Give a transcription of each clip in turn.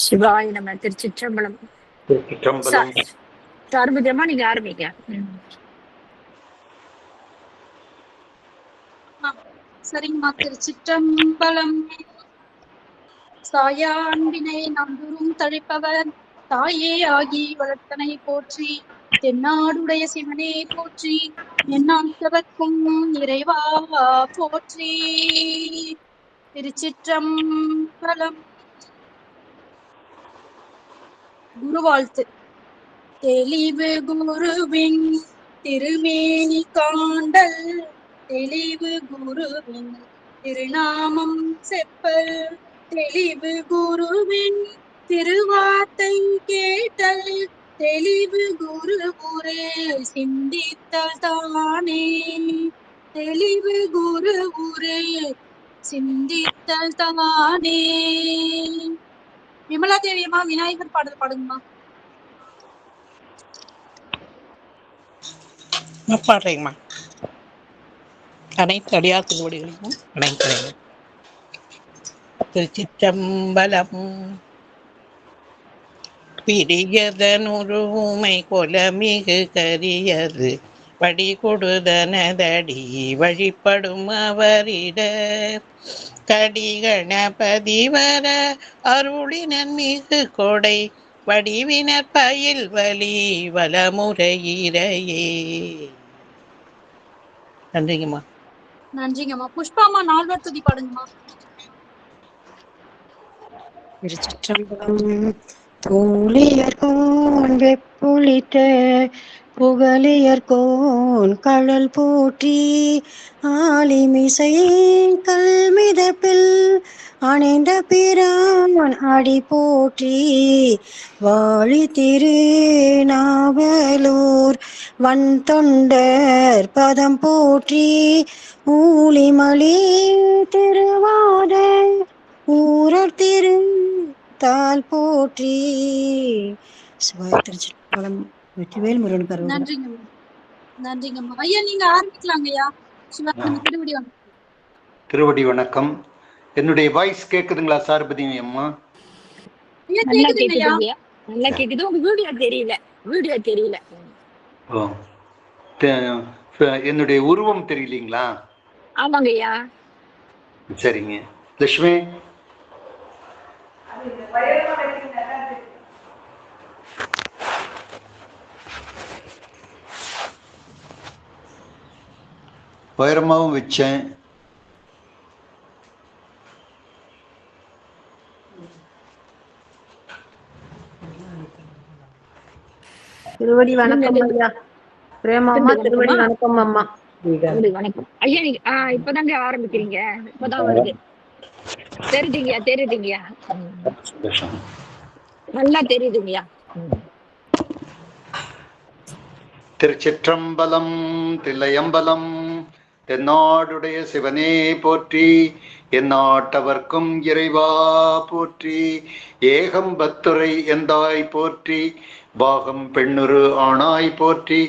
சிவாய நம்ம திருச்சிற்றம்பலம். திருச்சிற்றம்பலம். சார்புஜமா நீங்க ஆரம்பிங்க. சரிங்கம்மா. திருச்சிற்றம்பலம். சாயா அன்பினை நம்புறும் தழைப்பவர் தாயே ஆகி வளர்த்தனை போற்றி, தென்னாடுடைய சிவனே போற்றி, எந்நாட்டவர்க்கும் இறைவா போற்றி. திருச்சிற்றம்பலம். குருவாழ்த்து. தெளிவு குருவின் திருமேனி காண்டல், தெளிவு குருவின் திருநாமம் செப்பல், தெளிவு குருவின் திருவார்த்தை கேட்டல், தெளிவு குரு உரே சிந்தித்தல் தானே, தெளிவு குரு உரே சிந்தித்தல் தானே. விமலா தேவியம்மா விநாயகர் பாடல் பாடுங்கம்மா. பாடுறேங்கம்மா. அனைத்து அடியார் திருவடிகளுக்கும் அனைத்து திருச்சிற்றம்பலம். பிரியதனுருமை கொலமிகு கரியது வடி கொடுதனதடி வழிபடும் அவரிட கடி கணபதி வர அருளினன் மிகு கொடை வடிவினர் பயில் வலி வலமுறையிறையே. நன்றிங்கம்மா. நன்றிங்கம்மா. புஷ்பாமா நால்வர் துதி பாடுங்கம்மா. திருச்சிற்றம்பலம். தூளியர்கோன் வெப்புளித்த புகழியர்கோன் கழல் போற்றி, ஆலிமிசை கல்மிதப்பில் அணைந்த பிரான் அடி போற்றி, வாழி திரு நாவலூர் வன் தொண்டர் பதம் போற்றி, ஊழிமலி திருவாத ஊரர் திரு தால் போற்றி. சிவாய திருச்சிற்றம்பலம். வெற்றிவேல் முருகன் கருணை. நன்றிங்கம்மா. நன்றிங்கம்மா. ஐயா நீங்க ஆரம்பிக்கலாங்கய்யா. திருவடி வணக்கம். திருவடி வணக்கம். என்னுடைய வாய்ஸ் கேக்குதுங்களா சார்பதி அம்மா? நல்லா கேக்குதுங்கய்யா. நல்லா கேக்குது. உங்க வீடியோ தெரியல. வீடியோ தெரியல. ஓ, என்னுடைய உருவம் தெரியலீங்களா? ஆமாங்கய்யா. சரிங்க. லட்சுமி உயரமாவும் வச்சேன். திருவடி வணக்கம் ஐயா. பிரேமாமா திருவடி வணக்கம் அம்மா. வணக்கம் ஐயா. நீங்க இப்பதாங்க ஆரம்பிக்கிறீங்க. இப்பதான் வருது. தெரியுதுங்கய்யா. தெரியுதுங்கய்யா. நல்லா தெரியுதுங்கய்யா. திருச்சிற்றம்பலம். தில்லையம்பலம். தென்னாடுடைய சிவனே போற்றி, எந்நாட்டவர்க்கும் இறைவா போற்றி, ஏகம்பத்துரை எந்தாய் போற்றி, பாகம் பெண்ணுரு ஆணாய் போற்றி,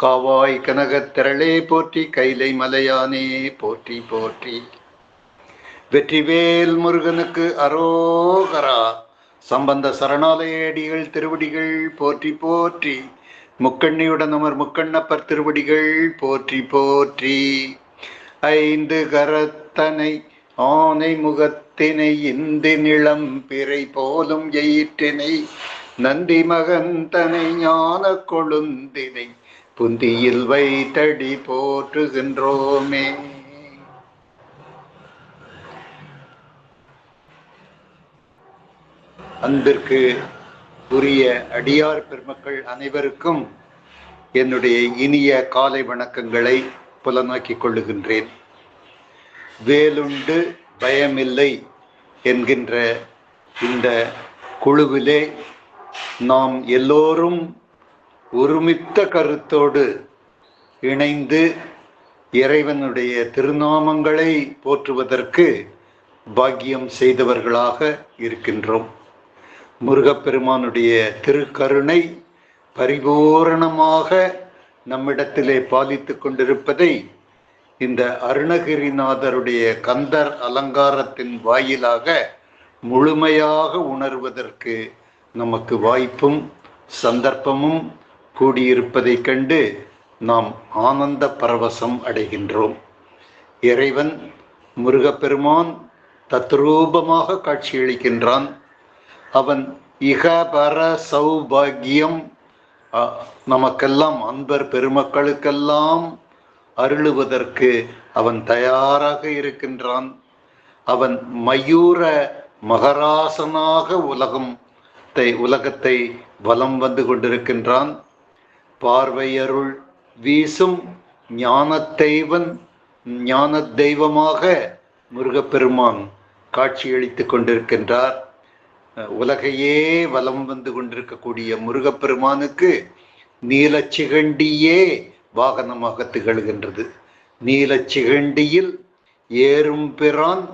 காவாய் கனகத் திரளே போற்றி, கைலை மலையானே போற்றி போற்றி. வெற்றிவேல் முருகனுக்கு அரோகரா. சம்பந்த சரணாலயடிகள் திருவடிகள் போற்றி போற்றி, முக்கண்ணியுடன் அமர் முக்கண்ணப்பர் திருவடிகள் போற்றி போற்றி. ஐந்து கரத்தனை ஆனை முகத்தினை இந்து நிலம் பிறை போலும் எயிற்றினை நந்தி மகந்தனை ஞான கொழுந்தினை புந்தியில் வைத்தடி போற்றுகின்றோமே. அன்பிற்கு உரிய அடியார் பெருமக்கள் அனைவருக்கும் என்னுடைய இனிய காலை வணக்கங்களை புலனாக்கிக் கொள்ளுகின்றேன். வேலுண்டு பயமில்லை என்கின்ற இந்த குழுவிலே நாம் எல்லோரும் ஒருமித்த கருத்தோடு இணைந்து இறைவனுடைய திருநாமங்களை போற்றுவதற்கு பாக்கியம் செய்தவர்களாக இருக்கின்றோம். முருகப்பெருமானுடைய திருக்கருணை பரிபூரணமாக நம்மிடத்திலே பாலித்து கொண்டிருப்பதை இந்த அருணகிரிநாதருடைய கந்தர் அலங்காரத்தின் வாயிலாக முழுமையாக உணர்வதற்கு நமக்கு வாய்ப்பும் சந்தர்ப்பமும் கூடியிருப்பதைக் கண்டு நாம் ஆனந்த பரவசம் அடைகின்றோம். இறைவன் முருகப்பெருமான் தத்ரூபமாக காட்சியளிக்கின்றான். அவன் இகபர சௌபாகியம் நமக்கெல்லாம் அன்பர் பெருமக்களுக்கெல்லாம் அருளுவதற்கு அவன் தயாராக இருக்கின்றான். அவன் மயூர மகராசனாக உலகத்தை வலம் வந்து கொண்டிருக்கின்றான். பார்வையருள் வீசும் ஞான தெய்வமாக முருகப்பெருமான் காட்சியளித்து கொண்டிருக்கின்றார். உலகையே வலம் வந்து கொண்டிருக்கக்கூடிய முருகப்பெருமானுக்கு நீலச்சிகண்டியே வாகனமாக திகழ்கின்றது. நீலச்சிகண்டியில் ஏறும் பிரான்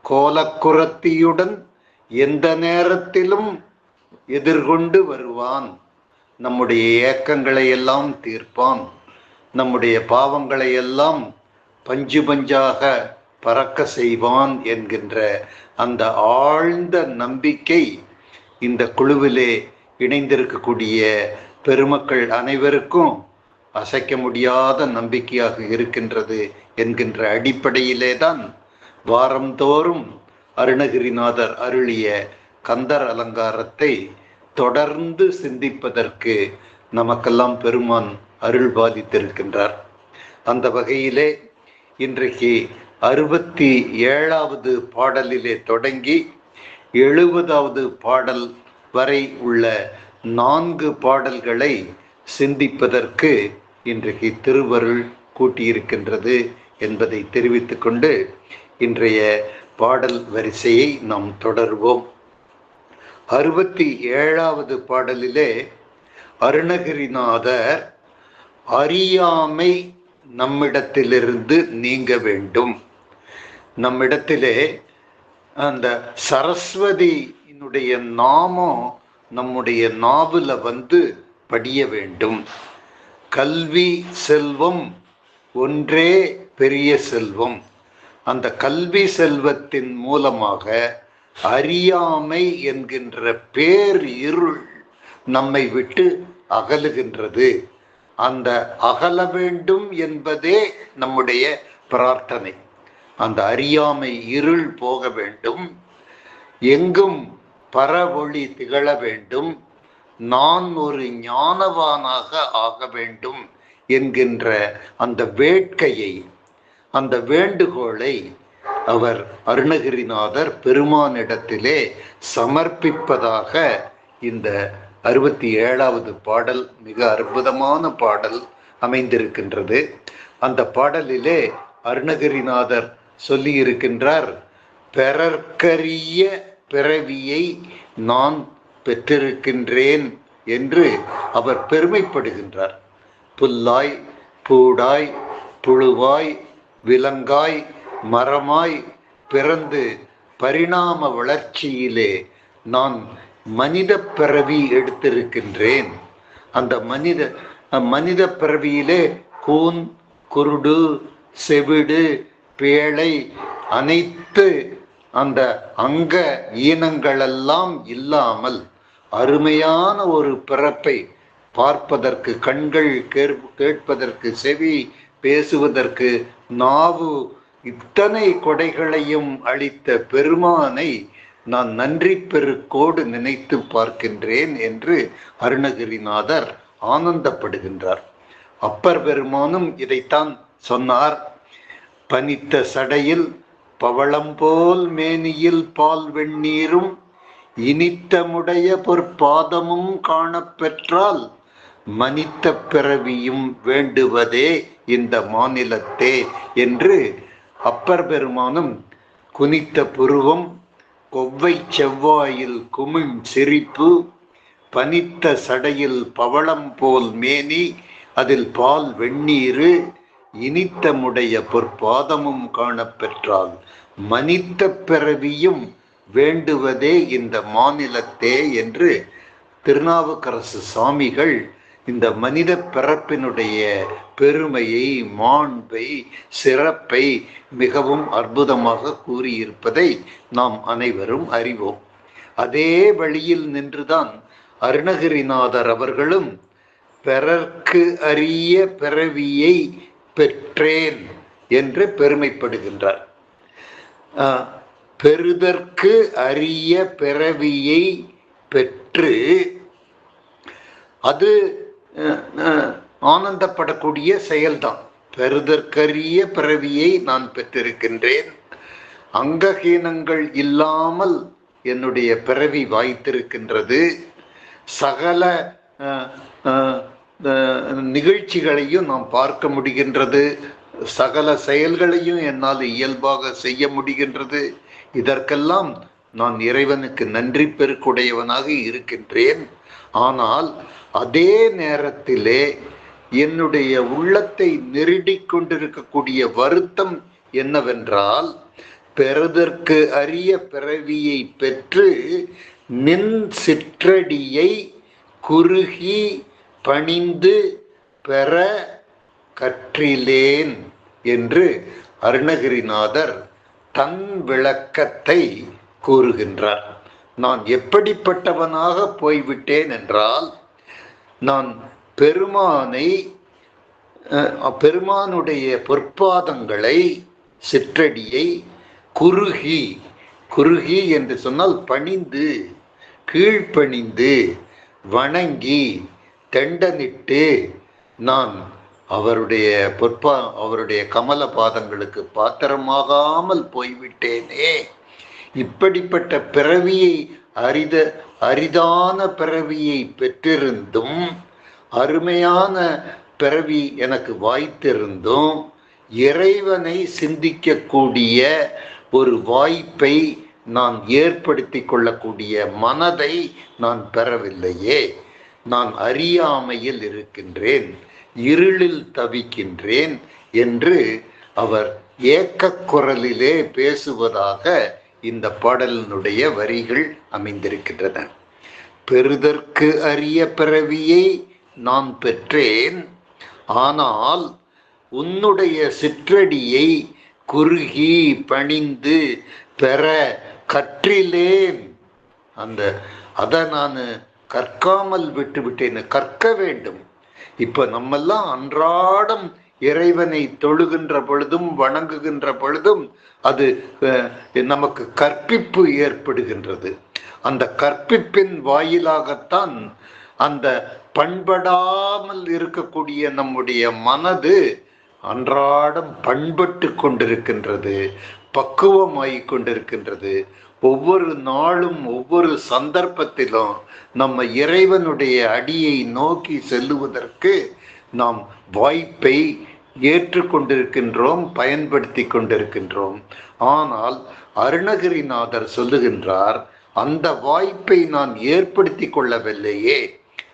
கோலக்குரத்தியுடன் எந்த நேரத்திலும் எதிர்கொண்டு வருவான். நம்முடைய ஏக்கங்களை எல்லாம் தீர்ப்பான். நம்முடைய பாவங்களை எல்லாம் பஞ்சு பஞ்சாக பறக்க செய்வான் என்கின்ற அந்த ஆழ்ந்த நம்பிக்கை இந்த குழுவிலே இணைந்திருக்கக்கூடிய பெருமக்கள் அனைவருக்கும் அசைக்க முடியாத நம்பிக்கையாக இருக்கின்றது என்கின்ற அடிப்படையிலே தான் வாரந்தோறும் அருணகிரிநாதர் அருளிய கந்தர் அலங்காரத்தை தொடர்ந்து சிந்திப்பதற்கு நமக்கெல்லாம் பெருமான் அருள் பாதித்திருக்கின்றார். அந்த வகையிலே இன்றைக்கு 67வது பாடலிலே தொடங்கி 70வது பாடல் வரை உள்ள 4 பாடல்களை சிந்திப்பதற்கு இன்றைக்கு திருவருள் கூட்டியிருக்கின்றது என்பதை தெரிவித்துக் கொண்டு இன்றைய பாடல் வரிசையை நாம் தொடர்வோம். 67வது பாடலிலே அருணகிரிநாதர் அறியாமை நம்மிடத்திலிருந்து நீங்க வேண்டும், நம்மிடத்திலே அந்த சரஸ்வதியினுடைய நாமம் நம்முடைய நாவுல வந்து படிய வேண்டும். கல்வி செல்வம் ஒன்றே பெரிய செல்வம். அந்த கல்வி செல்வத்தின் மூலமாக அறியாமை என்கின்ற பேர் இருள் நம்மை விட்டு அகலுகின்றது. அந்த அகல வேண்டும் என்பதே நம்முடைய பிரார்த்தனை. அந்த அறியாமை இருள் போக வேண்டும், எங்கும் பரவொளி திகழ வேண்டும், நான் ஒரு ஞானவானாக ஆக வேண்டும் என்கின்ற அந்த வேட்கையை, அந்த வேண்டுகோளை அவர் அருணகிரிநாதர் பெருமானிடத்திலே சமர்ப்பிப்பதாக இந்த 67வது பாடல் மிக அற்புதமான பாடல் அமைந்திருக்கின்றது. அந்த பாடலிலே அருணகிரிநாதர் சொல்லி இருக்கின்றார், பெறற்கரிய பிறவியை நான் பெற்றிருக்கின்றேன் என்று அவர் பெருமைப்படுகின்றார். புல்லாய் பூடாய் புழுவாய் விலங்காய் மரமாய் பிறந்து பரிணாம வளர்ச்சியிலே நான் மனித பிறவி எடுத்திருக்கின்றேன். அந்த மனித பிறவியிலே கூன் குருடு செவிடு பேழை அனைத்து அந்த அங்க ஈனங்களெல்லாம் இல்லாமல் அருமையான ஒரு பிறப்பை பார்ப்பதற்கு கண்கள், கேட்பதற்கு செவி, பேசுவதற்கு நாவு, இத்தனை கொடைகளையும் அளித்த பெருமானை நான் நன்றி பெருக்கோடு நினைத்து பார்க்கின்றேன் என்று அருணகிரிநாதர் ஆனந்தப்படுகின்றார். அப்பர் பெருமானும் இதைத்தான் சொன்னார். பனித்த சடையில் பவளம்போல் மேனியில் பால் வெந்நீரும் இனித்தமுடைய பொற்பாதமும் காணப்பெற்றால் மனித்த பிறவியும் வேண்டுவதே இந்த மாநிலத்தே என்று அப்பர் பெருமானும் குனித்த புருவம், கொவ்வை செவ்வாயில் குமிழ் சிரிப்பு, பனித்த சடையில் பவளம் போல் மேனி அதில் பால் வெந்நீரு இனித்தமுடைய பொற்பாதமும் காணப்பெற்றால் மனித பிறவியும் வேண்டுவதே இந்த மாநிலத்தே என்று திருநாவுக்கரசு சுவாமிகள் இந்த மனித பிறப்பினுடைய பெருமையை, மாண்பை, சிறப்பை மிகவும் அற்புதமாக கூறியிருப்பதை நாம் அனைவரும் அறிவோம். அதே வழியில் நின்றுதான் அருணகிரிநாதர் அவர்களும் பிறர்க்கு அரிய பிறவியை பெற்றேன் என்று பெருமைப்படுகின்றார். பெறுதற்கு அரிய பிறவியை பெற்று அது ஆனந்தப்படக்கூடிய செயல்தான். பெறுதற்கரிய பிறவியை நான் பெற்றிருக்கின்றேன். அங்கஹீனங்கள் இல்லாமல் என்னுடைய பிறவி வாய்த்திருக்கின்றது. சகல நிகழ்ச்சிகளையும் நாம் பார்க்க முடிகின்றது. சகல செயல்களையும் என்னால் இயல்பாக செய்ய முடிகின்றது. இதற்கெல்லாம் நான் இறைவனுக்கு நன்றி பெருக்குடையவனாக இருக்கின்றேன். ஆனால் அதே நேரத்திலே என்னுடைய உள்ளத்தை நெருடிக் கொண்டிருக்கக்கூடிய வருத்தம் என்னவென்றால், பெறுதற்கு அரிய பிறவியை பெற்று நின் சிற்றடியை குறுகி பணிந்து பெற கற்றிலேன் என்று அருணகிரிநாதர் தன் விளக்கத்தை கூறுகின்றார். நான் எப்படிப்பட்டவனாக போய்விட்டேன் என்றால், நான் பெருமானுடைய பொற்பாதங்களை, சிற்றடியை குறுகி என்று சொன்னால் பணிந்து, கீழ்ப்பணிந்து, வணங்கி, தெண்டனிட்டு நான் அவருடைய கமல பாதங்களுக்கு பாத்திரமாகாமல் போய்விட்டேனே. இப்படிப்பட்ட பிறவியை, அரிதான பிறவியை பெற்றிருந்தும், அருமையான பிறவி எனக்கு வாய்த்திருந்தும், இறைவனை சிந்திக்கக்கூடிய ஒரு வாய்ப்பை நான் ஏற்படுத்தி கொள்ளக்கூடிய மனதை நான் பெறவில்லையே. நான் அறியாமையில் இருக்கின்றேன், இருளில் தவிக்கின்றேன் என்று அவர் ஏக்கக் குரலிலே பேசுவதாக இந்த பாடலினுடைய வரிகள் அமைந்திருக்கின்றன. பெறுதற்கு அரிய பிறவியை நான் பெற்றேன், ஆனால் உன்னுடைய சிற்றடியை குறுகி பணிந்து பெற கற்றிலேன். அதை நான் கற்காமல் விட்டுவிட்டேன். கற்க வேண்டும். இப்ப நம்மெல்லாம் அன்றாடம் இறைவனை தொழுகின்ற பொழுதும் வணங்குகின்ற பொழுதும் அது நமக்கு கற்பிப்பு ஏற்படுகின்றது. அந்த கற்பிப்பின் வாயிலாகத்தான் அந்த பண்படாமல் இருக்கக்கூடிய நம்முடைய மனது அன்றாடம் பண்பட்டு கொண்டிருக்கின்றது, பக்குவமாகிக் கொண்டிருக்கின்றது. ஒவ்வொரு நாளும் ஒவ்வொரு சந்தர்ப்பத்திலும் நம்ம இறைவனுடைய அடியை நோக்கி செல்லுவதற்கு நாம் வாய்ப்பை ஏற்றுக்கொண்டிருக்கின்றோம், பயன்படுத்தி கொண்டிருக்கின்றோம். ஆனால் அருணகிரிநாதர் சொல்லுகின்றார், அந்த வாய்ப்பை நான் ஏற்படுத்தி கொள்ளவில்லையே.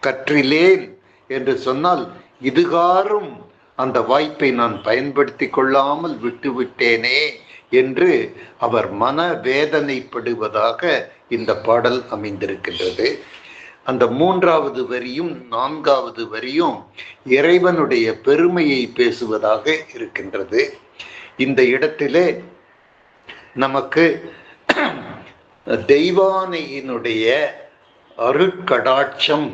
கற்றிலேன் என்று சொன்னால் இதுகாரும் அந்த வாய்ப்பை நான் பயன்படுத்தி கொள்ளாமல் விட்டுவிட்டேனே என்று அவர் மன வேதனைப்படுவதாக இந்த பாடல் அமைந்திருக்கின்றது. அந்த 3வது வரியும் 4வது வரியும் இறைவனுடைய பெருமையை பேசுவதாக இருக்கின்றது. இந்த இடத்திலே நமக்கு தெய்வானையினுடைய அருட்கடாட்சம்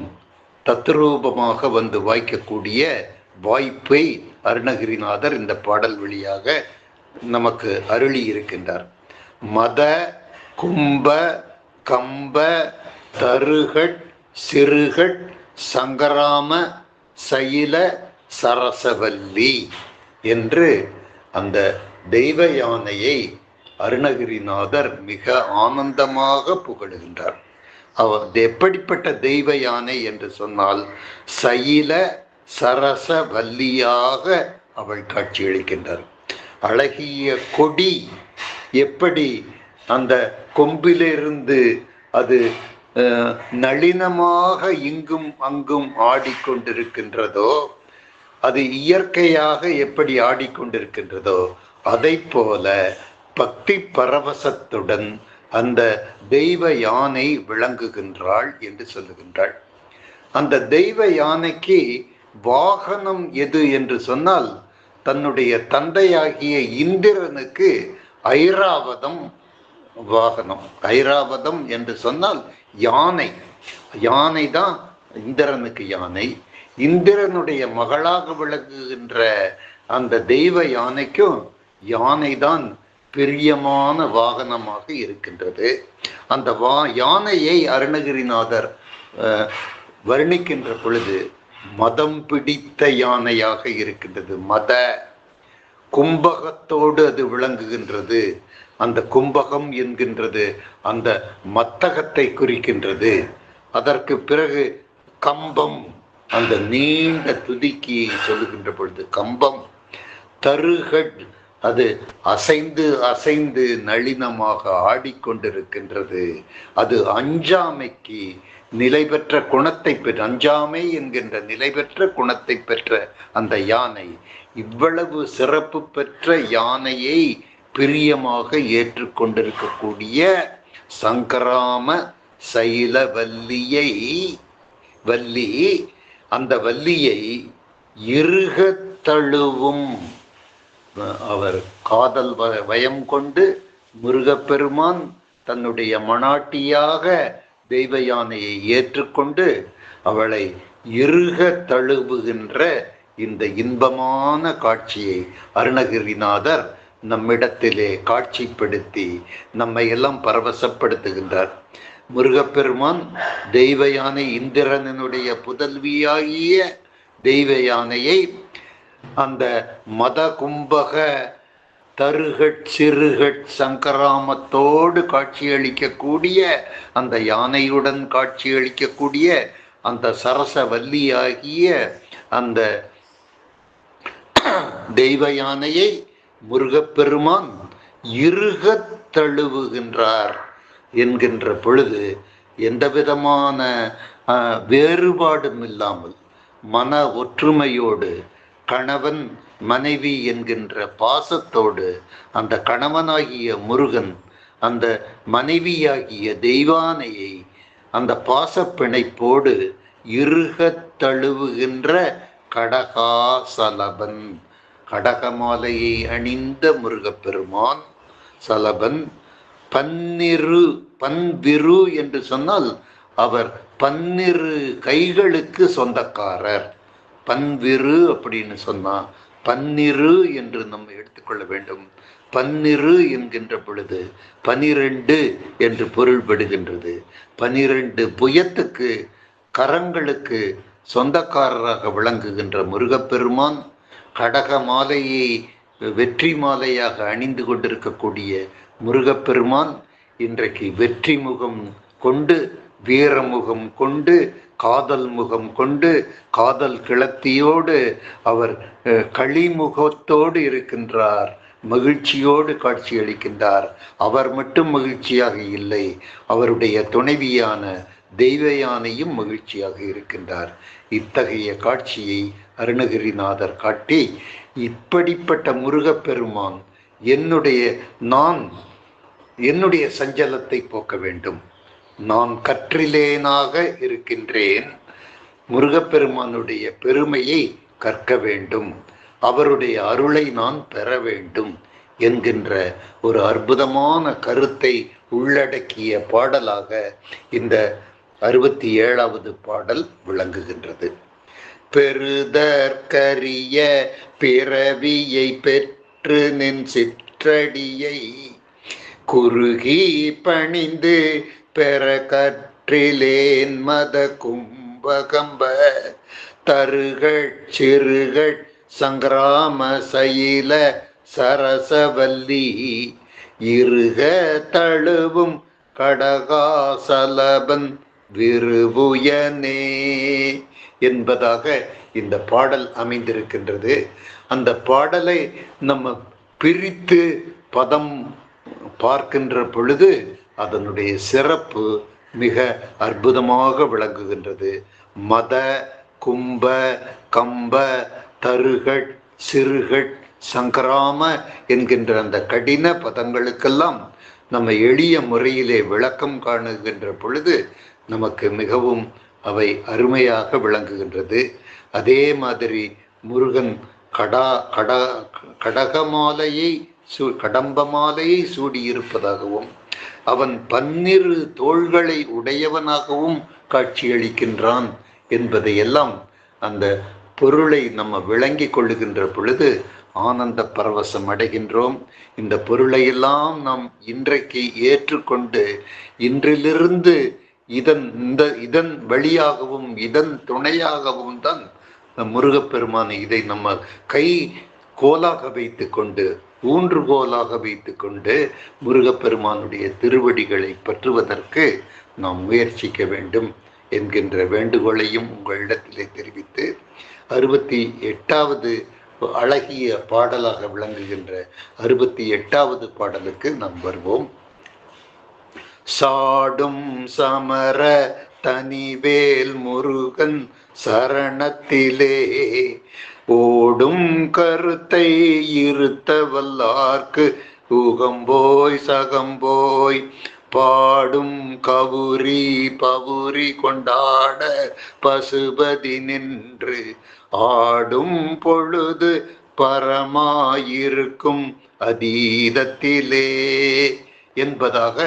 தத்ரூபமாக வந்து வாய்க்கக்கூடிய வாய்ப்பை அருணகிரிநாதர் இந்த பாடல் வழியாக நமக்கு அருளி இருக்கின்றார். மத கும்ப கம்ப தருகட் சிறுகட் சங்கராம சயில சரசவல்லி என்று அந்த தெய்வ யானையை அருணகிரிநாதர் மிக ஆனந்தமாக புகழுகின்றார். அவர் எப்படிப்பட்ட தெய்வ யானை என்று சொன்னால், சயில சரச வல்லியாக அவள் காட்சியளிக்கின்றார். அழகிய கொடி எப்படி அந்த கொம்பிலிருந்து அது நளினமாக இங்கும் அங்கும் ஆடிக்கொண்டிருக்கின்றதோ, அது இயற்கையாக எப்படி ஆடிக்கொண்டிருக்கின்றதோ, அதை போல பக்தி பரவசத்துடன் அந்த தெய்வ யானை விளங்குகின்றாள் என்று சொல்லுகின்றாள். அந்த தெய்வ யானைக்கு வாகனம் எது என்று சொன்னால் தன்னுடைய தந்தையாகிய இந்திரனுக்கு ஐராவதம் வாகனம். ஐராவதம் என்று சொன்னால் யானை. யானை தான் இந்திரனுக்கு யானை. இந்திரனுடைய மகளாக விளங்குகின்ற அந்த தெய்வ யானைக்கும் யானை தான் பிரியமான வாகனமாக இருக்கின்றது. அந்த யானையை அருணகிரிநாதர் வர்ணிக்கின்ற பொழுது மதம் பிடித்த யானையாக இருக்கின்றது. மத கும்பகத்தோடு அது விளங்குகின்றது. அந்த கும்பகம் என்கின்றது அந்த மத்தகத்தை குறிக்கின்றது. அதற்கு பிறகு கம்பம், அந்த நீண்ட துதிக்கி சொல்லுகின்ற பொழுது கம்பம். தருகட், அது அசைந்து அசைந்து நளினமாக ஆடிக்கொண்டிருக்கின்றது. அது அஞ்சாமைக்கு நிலை பெற்ற குணத்தை பெற்ற, அஞ்சாமை என்கின்ற நிலை பெற்ற குணத்தை பெற்ற அந்த யானை. இவ்வளவு சிறப்பு பெற்ற யானையை பிரியமாக ஏற்றுக்கொண்டிருக்கக்கூடிய சங்கராம சைல வள்ளி, அந்த வள்ளியை இருக தழுவும் அவர் காதல் வயம் கொண்டு முருகப்பெருமான் தன்னுடைய மணாட்டியாக தெய்வ யானையை ஏற்றுக்கொண்டு அவளை இருக தழுவுகின்ற இந்த இன்பமான காட்சியை அருணகிரிநாதர் நம்மிடத்திலே காட்சிப்படுத்தி நம்மை எல்லாம் பரவசப்படுத்துகின்றார். முருகப்பெருமான் தெய்வ யானை இந்திரனுடைய புதல்வியாகிய தெய்வ யானையை அந்த மத கும்பக தருகட் சிறுகட் சங்கராமத்தோடு காட்சியளிக்கக்கூடிய, அந்த யானையுடன் காட்சியளிக்கக்கூடிய அந்த சரசவல்லியாகிய அந்த தெய்வ யானையை முருகப்பெருமான் இருக தழுவுகின்றார் என்கின்ற பொழுது எந்த விதமான வேறுபாடும் இல்லாமல் மன ஒற்றுமையோடு கணவன் மனைவி என்கின்ற பாசத்தோடு அந்த கணவனாகிய முருகன் அந்த மனைவியாகிய தெய்வானையை அந்த பாசப்பிணைப்போடு இருக தழுவுகின்ற கடகாசலபன், கடகமாலையை அணிந்த முருகப்பெருமான் சலபன். பன்விரு என்று சொன்னால் அவர் 12 கைகளுக்கு சொந்தக்காரர். பன்விரு அப்படின்னு சொன்னா 12 என்று நம்ம எடுத்துக்கொள்ள வேண்டும். 12 என்கின்ற பொழுது 12 என்று பொருள்படுகின்றது. 12 புயத்துக்கு கரங்களுக்கு சொந்தக்காரராக விளங்குகின்ற முருகப்பெருமான் கடக மாலையை வெற்றி மாலையாக அணிந்து கொண்டிருக்கக்கூடிய முருகப்பெருமான் இன்றைக்கு வெற்றி முகம் கொண்டு, வீரமுகம் கொண்டு, காதல் முகம் கொண்டு, காதல் கிளத்தியோடு அவர் களிமுகத்தோடு இருக்கின்றார். மகிழ்ச்சியோடு காட்சியளிக்கின்றார். அவர் மட்டும் மகிழ்ச்சியாக இல்லை, அவருடைய துணைவியான தெய்வ யானையும் மகிழ்ச்சியாக இருக்கின்றார். இத்தகைய காட்சியை அருணகிரிநாதர் காட்டி, இப்படிப்பட்ட முருகப்பெருமான் என்னுடைய சஞ்சலத்தை போக்க வேண்டும், நான் கற்றிலேனாக இருக்கின்றேன், முருகப்பெருமானுடைய பெருமையை கற்க வேண்டும், அவருடைய அருளை நான் பெற வேண்டும் என்கின்ற ஒரு அற்புதமான கருத்தை உள்ளடக்கிய பாடலாக இந்த 67வது பாடல் விளங்குகின்றது. பெறுதற்கரிய பிறவியை பெற்று நின் சிற்றடியை குறுகி பணிந்து பெற கற்றிலேன் மத கும்பகம்ப தருகள் சிறுகள் சங்கிராம சயில சரசவல்லி இருக தழுவும் கடகாசலபன் விருபுயனே என்பதாக இந்த பாடல் அமைந்திருக்கின்றது. அந்த பாடலை நம்ம பிரித்து பதம் பார்க்கின்ற பொழுது அதனுடைய சிறப்பு மிக அற்புதமாக விளங்குகின்றது. மத கும்ப கம்ப தருகட் சிறுகட் சங்கராம என்கின்ற அந்த கடின பதங்களுக்கெல்லாம் நம்ம எளிய முறையிலே விளக்கம் காணுகின்ற பொழுது நமக்கு மிகவும் அவை அருமையாக விளங்குகின்றது. அதே மாதிரி முருகன் கடம்ப மாலையை சூடியிருப்பதாகவும் அவன் 12 தோள்களை உடையவனாகவும் காட்சியளிக்கின்றான் என்பதையெல்லாம் அந்த பொருளை நம்ம விளங்கி கொள்ளுகின்ற பொழுது ஆனந்த பரவசம் அடைகின்றோம். இந்த பொருளையெல்லாம் நாம் இன்றைக்கு ஏற்றுக்கொண்டு இன்றிலிருந்து இதன் வழியாகவும் இதன் துணையாகவும் தான் முருகப்பெருமான் இதை நம்ம கை கோலாக வைத்து கொண்டு ஊன்றுகோலாக வைத்து கொண்டு முருகப்பெருமானுடைய திருவடிகளை பற்றுவதற்கு நாம் முயற்சிக்க வேண்டும் என்கின்ற வேண்டுகோளையும் உங்களிடத்திலே தெரிவித்து 68வது அழகிய பாடலாக விளங்குகின்ற 68வது பாடலுக்கு நாம் வருவோம். சாடும் சமர தனிவேல் முருகன் சரணத்திலே ஓடும் கருத்தை இருத்த வல்லார்க்கு ஊகம்போய் சகம்போய் பாடும் கவுரி பவுரி கொண்டாட பசுபதி நின்று ஆடும் பொழுது பரமாயிருக்கும் அதீதத்திலே என்பதாக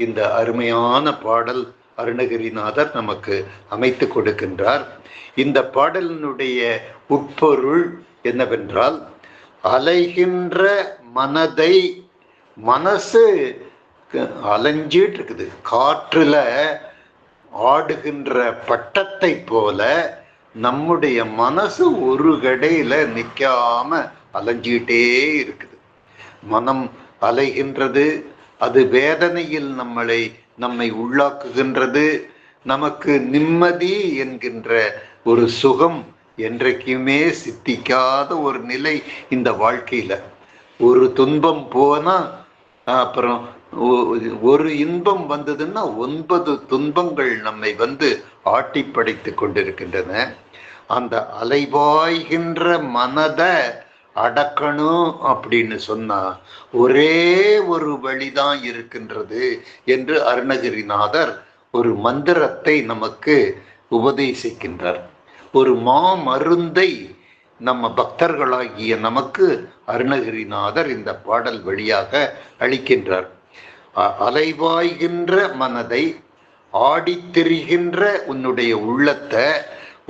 இந்த அருமையான பாடல் அருணகிரிநாதர் நமக்கு அமைத்து கொடுக்கின்றார். இந்த பாடலினுடைய உட்பொருள் என்னவென்றால், அலைகின்ற மனசு அலைஞ்சிட்டு இருக்குது, காற்றுல ஆடுகின்ற பட்டத்தை போல நம்முடைய மனசு ஒரு கடையில நிக்காம அலைஞ்சிட்டே இருக்குது. மனம் அலைகின்றது, அது வேதனையில் நம்மை உள்ளாக்குகின்றது. நமக்கு நிம்மதி என்கின்ற ஒரு சுகம் என்றைக்குமே சித்திக்காத ஒரு நிலை இந்த வாழ்க்கையில. ஒரு துன்பம் போனா அப்புறம் ஒரு இன்பம் வந்ததுன்னா 9 துன்பங்கள் நம்மை ஆட்டி படைத்து கொண்டிருக்கின்றன. அந்த அலைவாய்கின்ற மனதை அடக்கணும் அப்படின்னு சொன்னா ஒரே ஒரு வழிதான் இருக்கின்றது என்று அருணகிரிநாதர் ஒரு மந்திரத்தை நமக்கு உபதேசிக்கின்றார். ஒரு மாமருந்தை நம்ம பக்தர்களாகிய நமக்கு அருணகிரிநாதர் இந்த பாடல் வழியாக அளிக்கின்றார். அலைவாய்கின்ற மனதை, ஆடித்திரிகின்ற உன்னுடைய உள்ளத்தை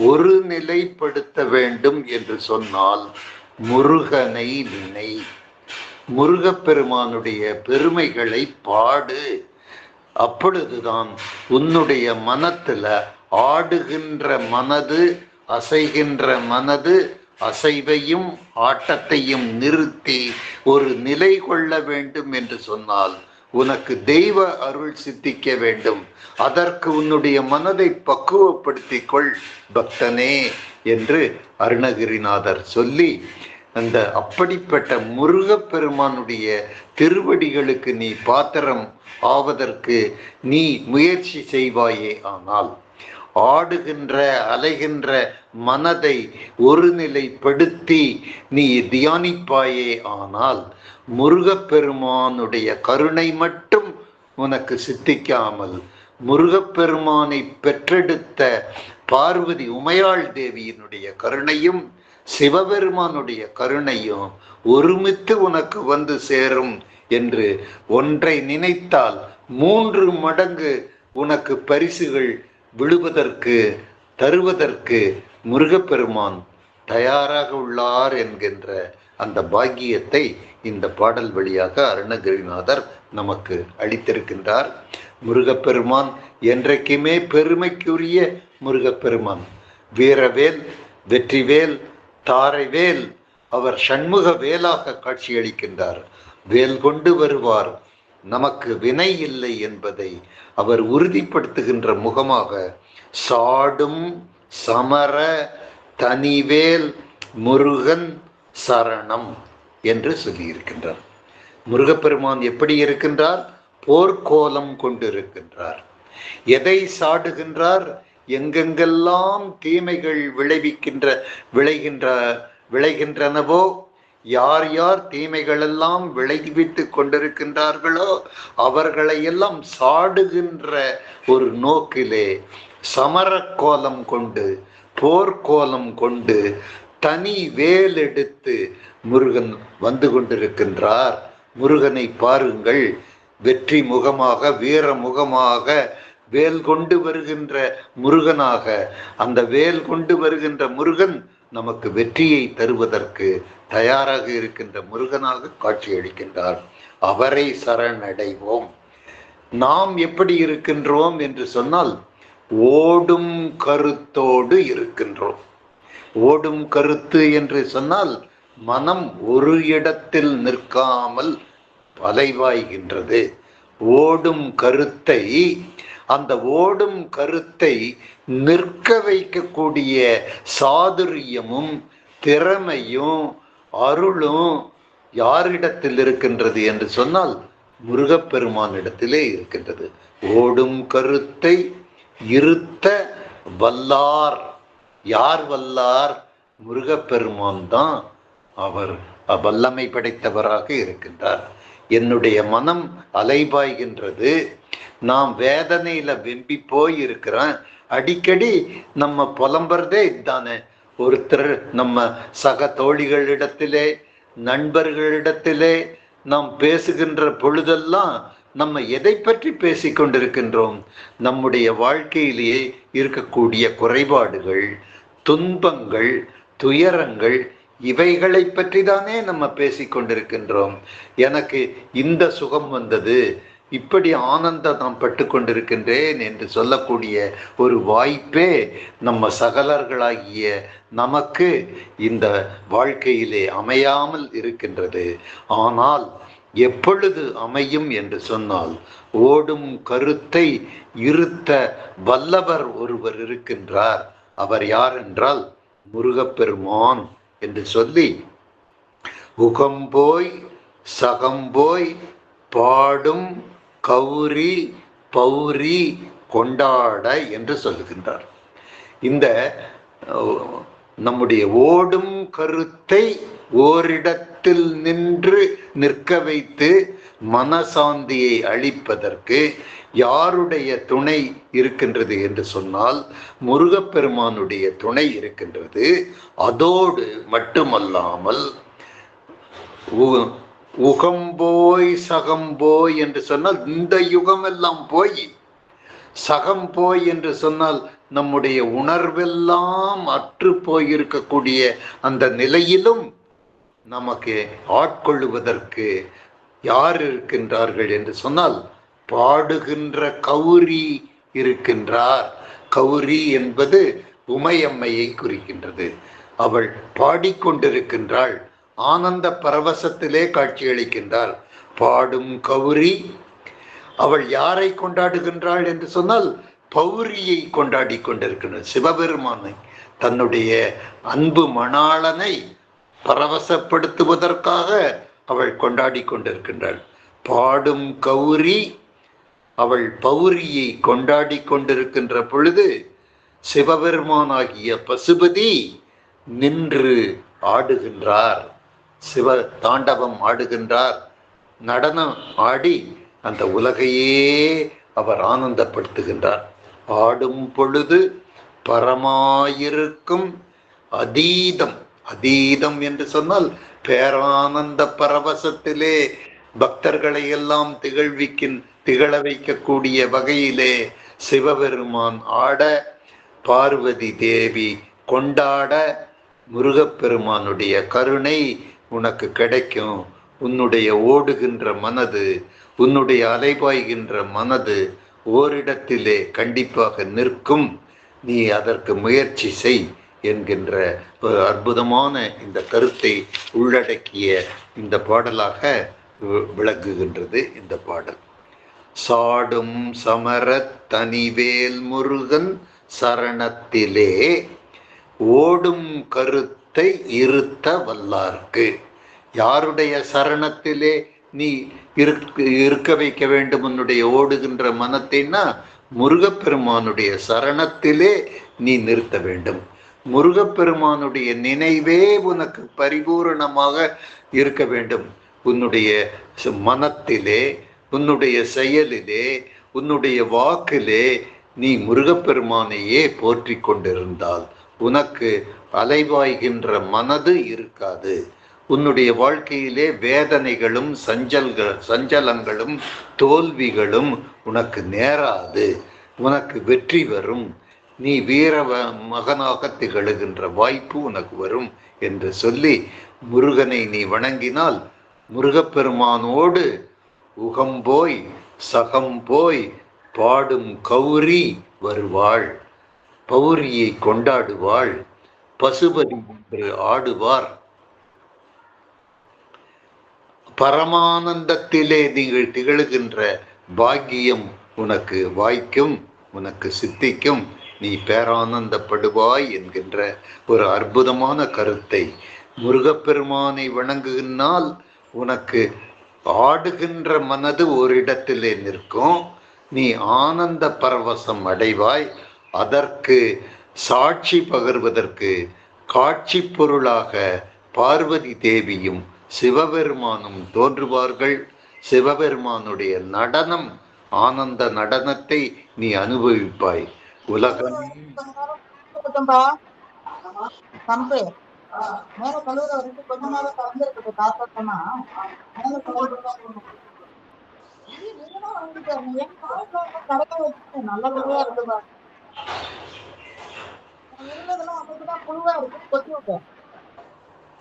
ஒரு நிலைப்படுத்த வேண்டும் என்று சொன்னால் முருகனை நினை, முருகப்பெருமானுடைய பெருமைகளை பாடு. அப்பொழுதுதான் உன்னுடைய மனத்துல ஆடுகின்ற மனது, அசைகின்ற மனது அசைவையும் ஆட்டத்தையும் நிறுத்தி ஒரு நிலை கொள்ள வேண்டும் என்று சொன்னால் உனக்கு தெய்வ அருள் சித்திக்க வேண்டும். அதற்கு உன்னுடைய மனதை பக்குவப்படுத்திக் கொள் பக்தனே என்று அருணகிரிநாதர் சொல்லி, அந்த அப்படிப்பட்ட முருகப்பெருமானுடைய திருவடிகளுக்கு நீ பாத்திரம் ஆவதற்கு நீ முயற்சி செய்வாயே ஆனால், ஆடுகின்ற அலைகின்ற மனதை ஒருநிலைப்படுத்தி நீ தியானிப்பாயே ஆனால், முருகப்பெருமானுடைய கருணை மட்டும் உனக்கு சித்திக்காமல் முருகப்பெருமானை பெற்றெடுத்த பார்வதி உமையாள் தேவியினுடைய கருணையும் சிவபெருமானுடைய கருணையும் ஒருமித்து உனக்கு சேரும் என்று ஒன்றை நினைத்தால் 3 மடங்கு உனக்கு பரிசுகள் விழுவதற்கு தருவதற்கு முருகப்பெருமான் தயாராக உள்ளார் என்கின்ற அந்த பாக்கியத்தை இந்த பாடல் வழியாக அருணகிரிநாதர் நமக்கு அளித்திருக்கின்றார். முருகப்பெருமான் என்றைக்குமே பெருமைக்குரிய முருகப்பெருமான். வீரவேல், வெற்றிவேல், தாரைவேல், அவர் சண்முக வேலாக காட்சியளிக்கின்றார். வேல் கொண்டு வருவார், நமக்கு வினை இல்லை என்பதை அவர் உறுதிப்படுத்துகின்ற முகமாக சாடும் சமர தனிவேல் முருகன் சரணம் என்று சொல்லியிருக்கின்றார். முருகப்பெருமான் எப்படி இருக்கின்றார்? போர்க்கோலம் கொண்டிருக்கின்றார். எதை சாடுகின்றார்? எங்கெங்கெல்லாம் தீமைகள் விளைகின்றனவோ, யார் யார் தீமைகளெல்லாம் விளைவித்து கொண்டிருக்கின்றார்களோ அவர்களையெல்லாம் சாடுகின்ற ஒரு நோக்கிலே சமரக்கோலம் கொண்டு போர்க்கோலம் கொண்டு தனி வேல் எடுத்து முருகன் வந்து கொண்டிருக்கின்றார். முருகனை பாருங்கள், வெற்றி முகமாக வீர முகமாக வேல் கொண்டு வருகின்ற முருகனாக, அந்த வேல் கொண்டு வருகின்ற முருகன் நமக்கு வெற்றியை தருவதற்கு தயாராக இருக்கின்ற முருகனாக காட்சியளிக்கின்றார். அவரை சரணடைவோம். நாம் எப்படி இருக்கின்றோம் என்று சொன்னால், ஓடும் கருத்தோடு இருக்கின்றோம். ஓடும் கருத்து என்று சொன்னால் மனம் ஒரு இடத்தில் நிற்காமல் அலைவாய்கின்றது. ஓடும் கருத்தை, அந்த ஓடும் கருத்தை நிற்க வைக்கக்கூடிய சாதுரியமும் திறமையும் அருளும் யாரிடத்தில் இருக்கின்றது என்று சொன்னால் முருகப்பெருமானிடத்திலே இருக்கின்றது. ஓடும் கருத்தை இருத்த வல்லார். யார் வல்லார்? முருகப்பெருமான் தான். அவர் வல்லமை படைத்தவராக இருக்கின்றார். என்னுடைய மனம் அலைபாய்கின்றது, நாம் வேதனையில வெம்பி போய் இருக்கிறேன். அடிக்கடி நம்ம புலம்புறதே இதுதானே. ஒருத்தர் நம்ம சக தோழிகளிடத்திலே நண்பர்களிடத்திலே நாம் பேசுகின்ற பொழுதெல்லாம் நம்ம எதை பற்றி பேசிக்கொண்டிருக்கின்றோம்? நம்முடைய வாழ்க்கையிலேயே இருக்கக்கூடிய குறைபாடுகள், துன்பங்கள், துயரங்கள், இவைகளை பற்றி தானே நம்ம பேசிக்கொண்டிருக்கின்றோம். எனக்கு இந்த சுகம் வந்தது, இப்படி ஆனந்தம் நான் பட்டு கொண்டிருக்கின்றேன் என்று சொல்லக்கூடிய ஒரு வாய்ப்பே நம்ம சகலர்களாகிய நமக்கு இந்த வாழ்க்கையிலே அமையாமல் இருக்கின்றது. ஆனால் எப்பொழுது அமையும் என்று சொன்னால், ஓடும் கருத்தை இருத்த வல்லவர் ஒருவர் இருக்கின்றார். அவர் யார் என்றால் முருகப்பெருமான் என்று சொல்லி, உகம்போய் சகம்போய் பாடும் கௌரி பௌரி கொண்டாட என்று சொல்லுகின்றார். இந்த நம்முடைய ஓடும் கருத்தை ஓரிடத்தில் நின்று நிற்க வைத்து மனசாந்தியை அளிப்பதற்கு யாருடைய துணை இருக்கின்றது என்று சொன்னால் முருகப்பெருமானுடைய துணை இருக்கின்றது. அதோடு மட்டுமல்லாமல் உகம்போய் சகம்போய் என்று சொன்னால் இந்த யுகம் எல்லாம் போய், சகம் போய் என்று சொன்னால் நம்முடைய உணர்வெல்லாம் அற்று போயிருக்கக்கூடிய அந்த நிலையிலும் நமக்கு ஆட்கொள்ளுவதற்கு யார் இருக்கின்றார்கள் என்று சொன்னால் பாடுகின்ற கௌரி இருக்கின்றார். கௌரி என்பது உமையம்மையை குறிக்கின்றது. அவள் பாடிக்கொண்டிருக்கின்றாள், ஆனந்த பரவசத்திலே காட்சியளிக்கின்றாள். பாடும் கௌரி. அவள் யாரை கொண்டாடுகின்றாள் என்று சொன்னால் பௌரியை கொண்டாடி கொண்டிருக்கின்றாள். சிவபெருமானை, தன்னுடைய அன்பு மணாளனை பரவசப்படுத்துவதற்காக அவள் கொண்டாடி கொண்டிருக்கின்றாள். பாடும் கௌரி. அவள் பௌரியை கொண்டாடி கொண்டிருக்கின்ற பொழுது சிவபெருமானாகிய பசுபதி நின்று ஆடுகின்றார். சிவ தாண்டவம் ஆடுகின்றார். நடனம் ஆடி அந்த உலகையே அவர் ஆனந்தப்படுத்துகின்றார். ஆடும் பொழுது பரமாயிருக்கும் அதீதம். அதீதம் என்று சொன்னால் பேரானந்த பரவசத்திலே பக்தர்களை எல்லாம் திகழ வைக்கக்கூடிய வகையிலே சிவபெருமான் ஆட, பார்வதி தேவி கொண்டாட, முருகப்பெருமானுடைய கருணை உனக்கு கிடைக்கும். உன்னுடைய ஓடுகின்ற மனது, உன்னுடைய அலைபாய்கின்ற மனது ஓரிடத்திலே கண்டிப்பாக நிற்கும். நீ அதற்கு முயற்சி செய் என்கின்ற ஒரு அற்புதமான இந்த கருத்தை உள்ளடக்கிய இந்த பாடலாக விளங்குகின்றது இந்த பாடல். சாடும் சமர தனிவேல் முருகன் சரணத்திலே ஓடும் கருத்தை இருத்த வல்லார்க்கு. யாருடைய சரணத்திலே நீ இருக்க வைக்க வேண்டும் உன்னுடைய ஓடுகின்ற மனத்தைன்னா முருகப்பெருமானுடைய சரணத்திலே நீ நிறுத்த வேண்டும். முருகப்பெருமானுடைய நினைவே உனக்கு பரிபூரணமாக இருக்க வேண்டும். உன்னுடைய மனத்திலே, உன்னுடைய செயலிலே, உன்னுடைய வாக்கிலே நீ முருகப்பெருமானையே போற்றி கொண்டிருந்தால் உனக்கு அலைவாய்கின்ற மனது இருக்காது. உன்னுடைய வாழ்க்கையிலே வேதனைகளும் சஞ்சலங்களும் தோல்விகளும் உனக்கு நேராது. உனக்கு வெற்றி வரும். நீ வீர மகனாக திகழுகின்ற வாய்ப்பு உனக்கு வரும் என்று சொல்லி முருகனை நீ வணங்கினால் முருகப்பெருமானோடு உகம்போய் சகம்போய் பாடும் கௌரி வருவாள். பௌரியை கொண்டாடுவாள். பசுபதி என்று ஆடுவார். பரமானந்தத்திலே நீங்கள் திகழுகின்ற பாக்கியம் உனக்கு வாய்க்கும், உனக்கு சித்திக்கும். நீ பேரானந்தப்படுவாய் என்கின்ற ஒரு அற்புதமான கருத்தை முருகப்பெருமானை வணங்குகின்றால் உனக்கு ஆடுகின்ற மனது ஓரிடத்திலே நிற்கும். நீ ஆனந்த பரவசம் அடைவாய். அதற்கு சாட்சி பகர்வதற்கு காட்சி பொருளாக பார்வதி தேவியும் சிவபெருமானும் தோன்றுவார்கள். சிவபெருமானுடைய நடனம், ஆனந்த நடனத்தை நீ அனுபவிப்பாய். உலகம்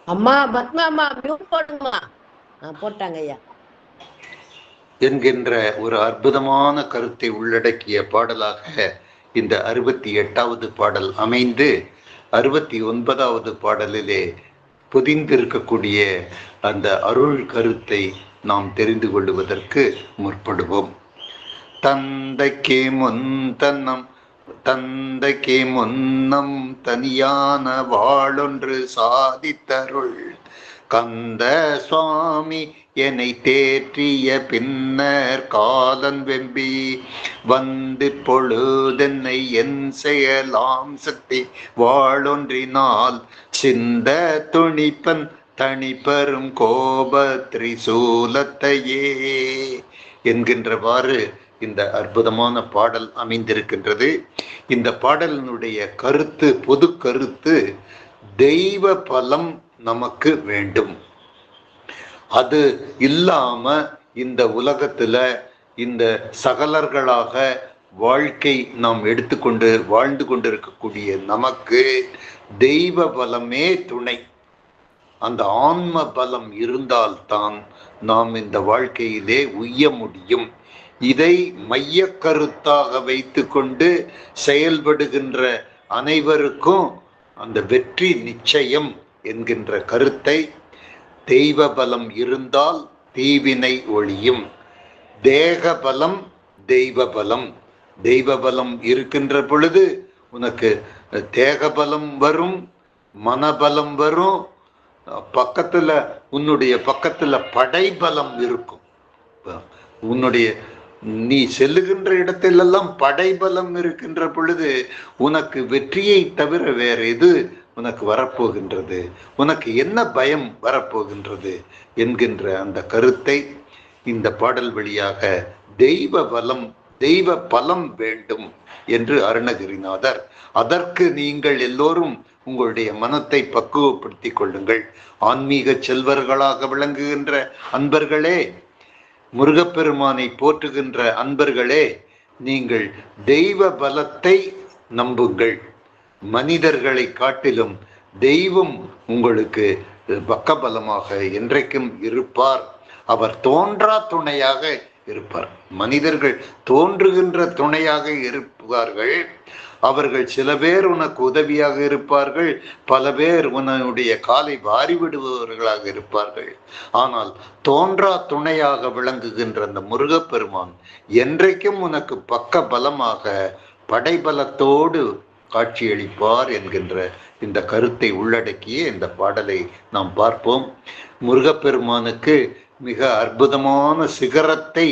அம்மா பத்மா அம்மா மியூட் போடுங்கம்மா. போட்டாங்க ஐயா என்கின்ற ஒரு அற்புதமான கருத்தை உள்ளடக்கிய பாடலாக இந்த 68வது பாடல் அமைந்து 69வது பாடலிலே புதிந்திருக்கக்கூடிய அந்த அருள் கருத்தை நாம் தெரிந்து கொள்வதற்கு முற்படுவோம். தந்தைக்கே முன்னம் தனியான வாழொன்று சாதித்தருள் கந்த சுவாமி என்னை தேற்றிய பின்னர் காலன் வெம்பி வந்து பொழுதென்னை என் செயலாம் சக்தி வாழொன்றினால் சிந்த துணிப்பன் தனிப்பெரும் கோபத்ரி சூலத்தையே என்கின்றவாறு இந்த அற்புதமான பாடல் அமைந்திருக்கின்றது. இந்த பாடலினுடைய கருத்து, பொது கருத்து, தெய்வ பலம் நமக்கு வேண்டும். அது இல்லாம இந்த உலகத்துல இந்த சகலர்களாக வாழ்க்கை நாம் எடுத்துக்கொண்டு வாழ்ந்து கொண்டிருக்கக்கூடிய நமக்கு தெய்வ பலமே துணை. அந்த ஆன்ம பலம் இருந்தால்தான் நாம் இந்த வாழ்க்கையிலே உய்ய முடியும். இதை மைய கருத்தாக வைத்து கொண்டு செயல்படுகின்ற அனைவருக்கும் அந்த வெற்றி நிச்சயம் என்கின்ற கருத்தை, தெய்வ பலம் இருந்தால் தீவினை ஒழியும். தேக பலம் தெய்வ பலம். தெய்வ பலம் இருக்கின்ற பொழுது உனக்கு தேக பலம் வரும், மனபலம் வரும். பக்கத்துல உன்னுடைய பக்கத்துல படைபலம் இருக்கும். உன்னுடைய நீ செல்லுகின்ற இடத்திலெல்லாம் படைபலம் இருக்கின்ற பொழுது உனக்கு வெற்றியை தவிர வேற எது உனக்கு வரப்போகின்றது? உனக்கு என்ன பயம் வரப்போகின்றது என்கின்ற அந்த கருத்தை இந்த பாடல் வழியாக தெய்வ பலம், தெய்வ பலம் வேண்டும் என்று அருணகிரிநாதர், அதற்கு நீங்கள் எல்லோரும் உங்களுடைய மனத்தை பக்குவப்படுத்தி கொள்ளுங்கள். ஆன்மீக செல்வர்களாக விளங்குகின்ற அன்பர்களே, முருகப்பெருமானை போற்றுகின்ற அன்பர்களே, நீங்கள் தெய்வ பலத்தை நம்புங்கள். மனிதர்களை காட்டிலும் தெய்வம் உங்களுக்கு பக்கபலமாக என்றைக்கும் இருப்பார். அவர் தோன்றா துணையாக இருப்பார். மனிதர்கள் தோன்றுகின்ற துணையாக இருப்பார்கள். அவர்கள் சில பேர் உனக்கு உதவியாக இருப்பார்கள், பல பேர் உன்னுடைய காலை வாரி விடுபவர்களாக இருப்பார்கள். ஆனால் தோன்றா துணையாக விளங்குகின்ற அந்த முருகப்பெருமான் என்றைக்கும் உனக்கு பக்க பலமாக படைபலத்தோடு காட்சியளிப்பார் என்கின்ற இந்த கருத்தை உள்ளடக்கிய இந்த பாடலை நாம் பார்ப்போம். முருகப்பெருமானுக்கு மிக அற்புதமான சிகரத்தை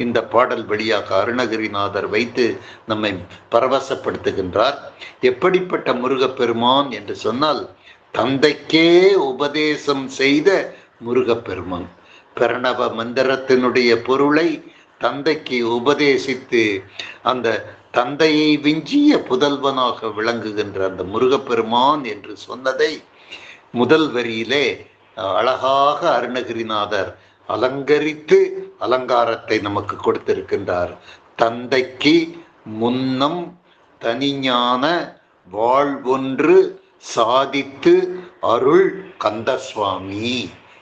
இந்த பாடல் வழியாக அருணகிரிநாதர் வைத்து நம்மை பரவசப்படுத்துகின்றார். எப்படிப்பட்ட முருகப்பெருமான் என்று சொன்னால், தந்தைக்கே உபதேசம் செய்த முருகப்பெருமான். பிரணவ மந்திரத்தினுடைய பொருளை தந்தைக்கு உபதேசித்து அந்த தந்தையை விஞ்சிய புதல்வனாக விளங்குகின்ற அந்த முருகப்பெருமான் என்று சொன்னதை முதல் வரியிலே அழகாக அருணகிரிநாதர் அலங்கரித்து அலங்காரத்தை நமக்கு கொடுத்திருக்கின்றார். தந்தைக்கு முன்னம் தனிஞான வாழ்வொன்று சாதித்து அருள் கந்தசுவாமி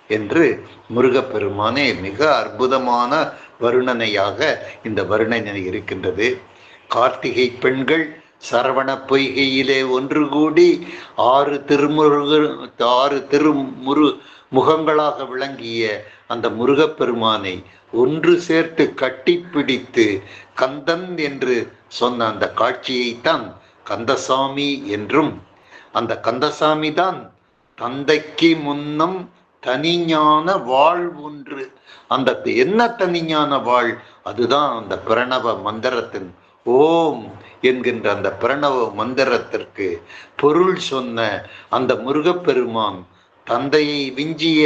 என்று முருகப்பெருமானே மிக அற்புதமான வருணனையாக இந்த வருணனை இருக்கின்றது. கார்த்திகை பெண்கள் சரவண பொய்கையிலே ஒன்று கூடி ஆறு முகங்களாக விளங்கிய அந்த முருகப்பெருமானை ஒன்று சேர்த்து கட்டிப்பிடித்து கந்தன் என்று சொன்ன அந்த காட்சியைத்தான் கந்தசாமி என்றும், அந்த கந்தசாமி தான் தந்தைக்கு முன்னம் தனிஞான வாழ் ஒன்று. அந்த என்ன தனிஞான வாழ்? அதுதான் அந்த பிரணவ மந்திரத்தின் ஓம் என்கின்ற அந்த பிரணவ மந்திரத்திற்கு பொருள் சொன்ன அந்த முருகப்பெருமான், தந்தையை விஞ்சிய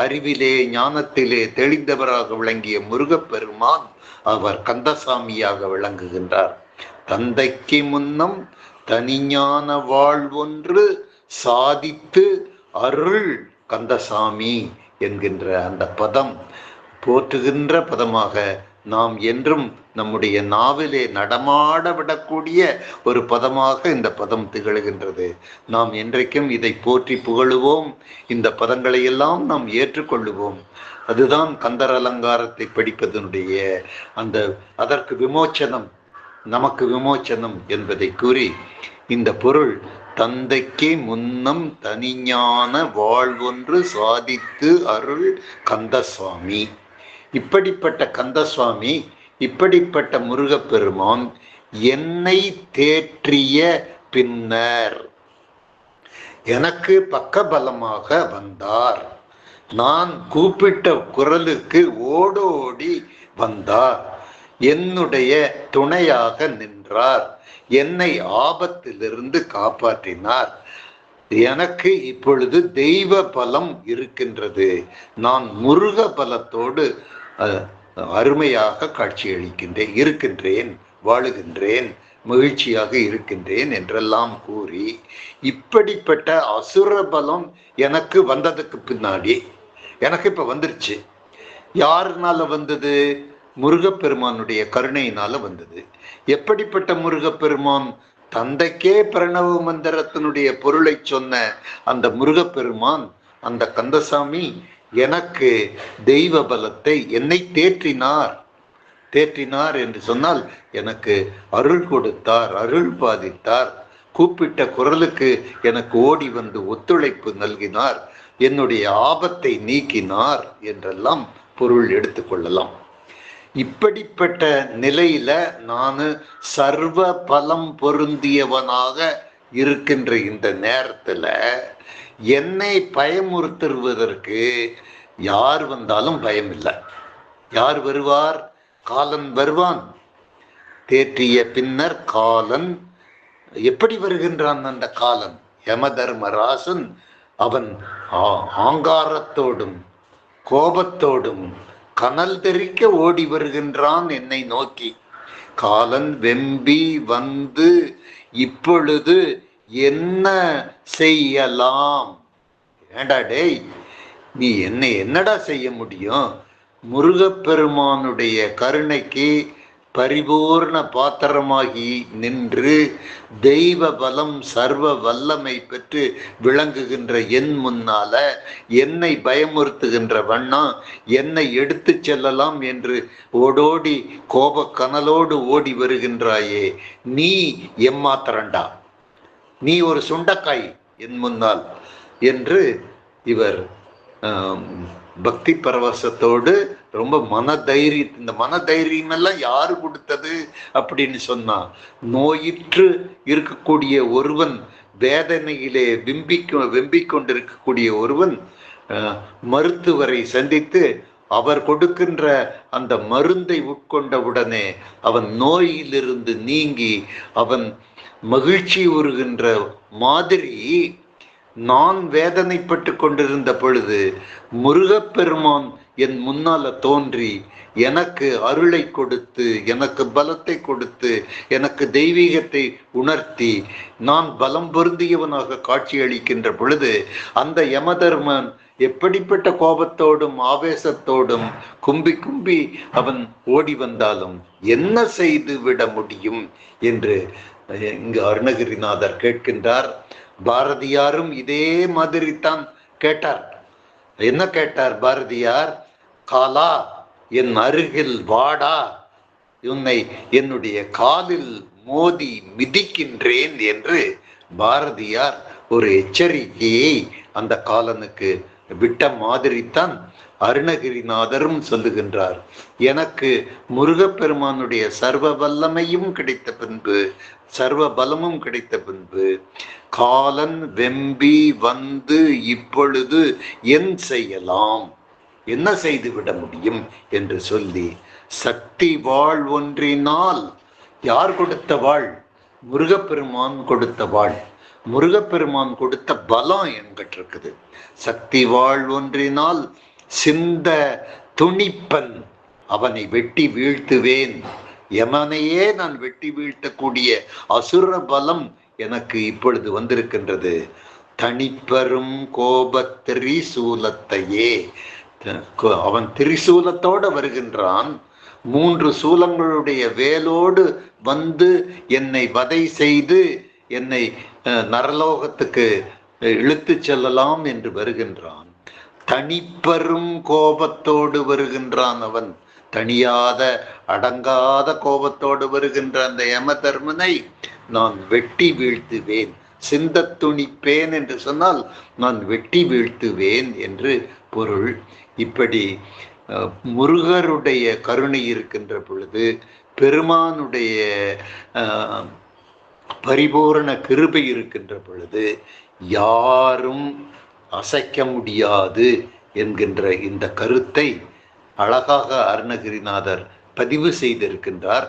அறிவிலே ஞானத்திலே தெளிந்தவராக விளங்கிய முருகப்பெருமான் அவர் கந்தசாமியாக விளங்குகின்றார். தந்தைக்கு முன்னம் தனிஞான வாழ்வொன்று சாதித்து அருள் கந்தசாமி என்கின்ற அந்த பதம் போற்றுகின்ற பதமாக நாம் என்றும் நம்முடைய நாவிலே நடமாட விடக்கூடிய ஒரு பதமாக இந்த பதம் திகழ்கின்றது. நாம் என்றைக்கும் இதை போற்றி புகழுவோம். இந்த பதங்களை எல்லாம் நாம் ஏற்றுக்கொள்ளுவோம். அதுதான் கந்தர் அலங்காரத்தை படிப்பதனுடைய அதற்கு விமோச்சனம், நமக்கு விமோச்சனம் என்பதை கூறி இந்த பொருள் தந்தைக்கு முன்னம் தனிஞான வாழ்வொன்று சாதித்து அருள் கந்தசுவாமி. இப்படிப்பட்ட கந்தசுவாமி, இப்படிப்பட்ட முருகப்பெருமான் என்னை தேற்றிய பின்னர் எனக்கு பக்கபலமாக வந்தார். நான் கூப்பிட்ட குரலுக்கு ஓடோடி வந்தார். என்னுடைய துணையாக நின்றார். என்னை ஆபத்திலிருந்து காப்பாற்றினார். எனக்கு இப்பொழுது தெய்வ பலம் இருக்கின்றது. நான் முருக பலத்தோடு அருமையாக இருக்கின்றேன், வாழுகின்றேன், மகிழ்ச்சியாக இருக்கின்றேன் என்றெல்லாம் கூறி, இப்படிப்பட்ட அசுர பலம் எனக்கு வந்ததுக்கு பின்னாடி, எனக்கு இப்ப வந்துருச்சு. யாருனால வந்தது? முருகப்பெருமானுடைய கருணையினால வந்தது. எப்படிப்பட்ட முருகப்பெருமான்? தந்தைக்கே பிரணவ மந்திரத்தினுடைய பொருளை சொன்ன அந்த முருகப்பெருமான், அந்த கந்தசாமி எனக்கு தெய்வ பலத்தை, என்னை தேற்றினார் என்று சொன்னால் எனக்கு அருள் கொடுத்தார், அருள் பாதித்தார். கூப்பிட்ட குரலுக்கு எனக்கு ஓடி வந்து ஒத்துழைப்பு நல்கினார், என்னுடைய ஆபத்தை நீக்கினார் என்றெல்லாம் பொருள் எடுத்துக்கொள்ளலாம். இப்படிப்பட்ட நிலையில நான் சர்வ பலம் பொருந்தியவனாக இருக்கின்ற இந்த நேரத்துல என்னை பயமுறுத்துவதற்கு யார் வந்தாலும் பயம் இல்லை. யார் வருவார்? காலன் வருவான். தேற்றிய பின்னர் காலன் எப்படி வருகின்றான்? அந்த காலன் யமதர்மராசன் அவன் ஆங்காரத்தோடும் கோபத்தோடும் கனல் தெறிக்க ஓடி வருகின்றான் என்னை நோக்கி. காலன் வெம்பி வந்து இப்பொழுது என்ன செய்யலாம்? ஏண்டா டேய், நீ என்னடா செய்ய முடியும்? முருகப்பெருமானுடைய கருணைக்கு பரிபூர்ண பாத்திரமாகி நின்று தெய்வ பலம் சர்வ வல்லமை பெற்று விளங்குகின்ற என் முன்னால என்னை பயமுறுத்துகின்ற வண்ணம் என்னை எடுத்து செல்லலாம் என்று ஓடோடி கோபக்கனலோடு ஓடி வருகின்றாயே, நீ எம்மாத்திரண்டா, நீ ஒரு சுண்டக்காய் என் முன்னால் என்று இவர் பக்தி பரவசத்தோடு ரொம்ப இந்த மனதைரியம் எல்லாம் யாரு கொடுத்தது அப்படின்னு சொன்னா, நோயிற்று இருக்கக்கூடிய ஒருவன், வேதனையிலே வெம்பிக் கொண்டிருக்கக்கூடிய ஒருவன் மருத்துவரை சந்தித்து அவர் கொடுக்கின்ற அந்த மருந்தை உட்கொண்டவுடனே அவன் நோயிலிருந்து நீங்கி அவன் மகிழ்ச்சி உறுகின்ற மாதிரி நான் வேதனைப்பட்டு கொண்டிருந்த பொழுது முருகப்பெருமான் என் முன்னால தோன்றி எனக்கு அருளை கொடுத்து, எனக்கு பலத்தை கொடுத்து, எனக்கு தெய்வீகத்தை உணர்த்தி நான் பலம் பொருந்தியவனாக காட்சி அளிக்கின்ற பொழுது அந்த யமதர்மன் எப்படிப்பட்ட கோபத்தோடும் ஆவேசத்தோடும் கும்பி கும்பி அவன் ஓடி வந்தாலும் என்ன செய்து விட முடியும் என்று இங்கு அருணகிரிநாதர் கேட்கின்றார். பாரதியாரும் இதே மாதிரி தான் கேட்டார். என்ன கேட்டார் பாரதியார்? காலா, என் அருகில் வாடா, உன்னை என்னுடைய காலில் மோதி மிதிக்கின்றேன் என்று பாரதியார் ஒரு எச்சரிக்கையை அந்த காலனுக்கு விட்ட மாதிரித்தான் அருணகிரிநாதரும் சொல்லுகின்றார். எனக்கு முருகப்பெருமானுடைய சர்வ வல்லமையும் கிடைத்த பின்பு, சர்வ பலமும் கிடைத்த பின்பு காலன் வெம்பி வந்து இப்பொழுது என் செய்யலாம், என்ன செய்து விட முடியும் என்று சொல்லி, சக்தி வாழ் ஒன்றினால், யார் கொடுத்த வாழ்? முருகப்பெருமான் கொடுத்த வாழ். முருகப்பெருமான் கொடுத்த பலம் என்கிட்ட இருக்குது. சக்தி வாழ் ஒன்றினால் சிந்த துணிப்பன், அவனை வெட்டி வீழ்த்துவேன், யமனையே நான் வெட்டி வீழ்த்தக்கூடிய அசுர பலம் எனக்கு இப்பொழுது வந்திருக்கின்றது. தனிப்பெரும் கோப திரிசூலத்தையே, அவன் திரிசூலத்தோட வருகின்றான். 3 சூலங்களுடைய வேலோடு வந்து என்னை வதை செய்து என்னை நரலோகத்துக்கு இழுத்து செல்லலாம் என்று வருகின்றான். தனிப்பெரும் கோபத்தோடு வருகின்றான். அவன் தனியாத அடங்காத கோபத்தோடு வருகின்ற அந்த யமதர்மனை நான் வெட்டி வீழ்த்துவேன். சிந்த துணிப்பேன் என்று சொன்னால் நான் வெட்டி வீழ்த்துவேன் என்று பொருள். இப்படி முருகருடைய கருணை இருக்கின்ற பொழுது, பெருமானுடைய பரிபூரண கிருபை இருக்கின்ற பொழுது யாரும் அசைக்க முடியாது என்கின்ற இந்த கருத்தை அழகாக அருணகிரிநாதர் பதிவு செய்திருக்கின்றார்.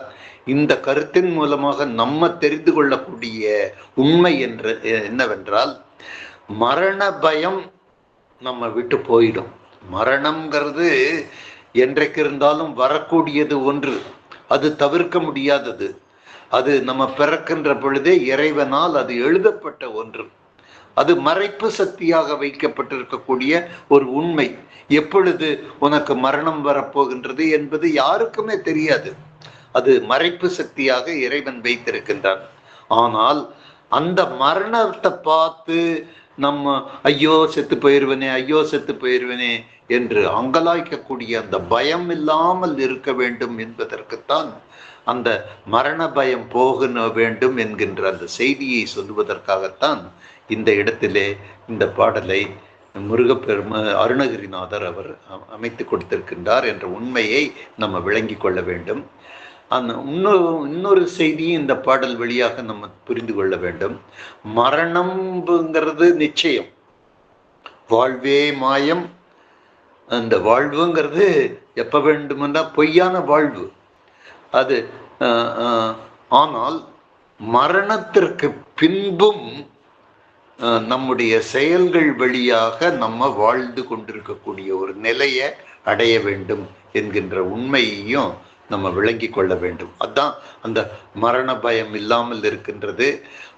இந்த கருத்தின் மூலமாக நம்ம தெரிந்து கொள்ளக்கூடிய உண்மை என்னவென்றால், மரண பயம் நம்ம விட்டு போயிடும். மரணம்ங்கிறது என்றைக்கு இருந்தாலும் வரக்கூடியது ஒன்று, அது தவிர்க்க முடியாதது. அது நம்ம பிறக்கின்ற பொழுதே இறைவனால் அது எழுதப்பட்ட ஒன்று. அது மறைப்பு சக்தியாக வைக்கப்பட்டிருக்கக்கூடிய ஒரு உண்மை. எப்பொழுது உனக்கு மரணம் வரப்போகின்றது என்பது யாருக்குமே தெரியாது. அது மறைப்பு சக்தியாக இறைவன் வைத்திருக்கின்றான். ஆனால் அந்த மரணத்தை பார்த்து நம்ம ஐயோ செத்து போயிருவனே, ஐயோ செத்து போயிருவனே என்று அங்கலாய்க்கக்கூடிய அந்த பயம் இல்லாமல் இருக்க வேண்டும் என்பதற்குத்தான், அந்த மரண பயம் போக வேண்டும் என்கின்ற அந்த செய்தியை சொல்லுவதற்காகத்தான் இந்த இடத்திலே இந்த பாடலை அருணகிரிநாதர் அவர் அமைத்து கொடுத்திருக்கின்றார் என்ற உண்மையை நம்ம விளங்கி கொள்ள வேண்டும். அந்த இன்னொரு செய்தியும் இந்த பாடல் வழியாக நம்ம புரிந்து கொள்ள வேண்டும். மரணம்ங்கிறது நிச்சயம், வாழ்வே மாயம். அந்த வாழ்வுங்கிறது எப்ப வேண்டுமென்றா பொய்யான வாழ்வு அது. ஆனால் மரணத்திற்கு பின்பும் நம்முடைய செயல்கள் வழியாக நம்ம வாழ்ந்து கொண்டிருக்கக்கூடிய ஒரு நிலையை அடைய வேண்டும் என்கின்ற உண்மையையும் நம்ம விளங்கி கொள்ள வேண்டும். அதுதான் அந்த மரண பயம் இல்லாமல் இருக்கின்றது.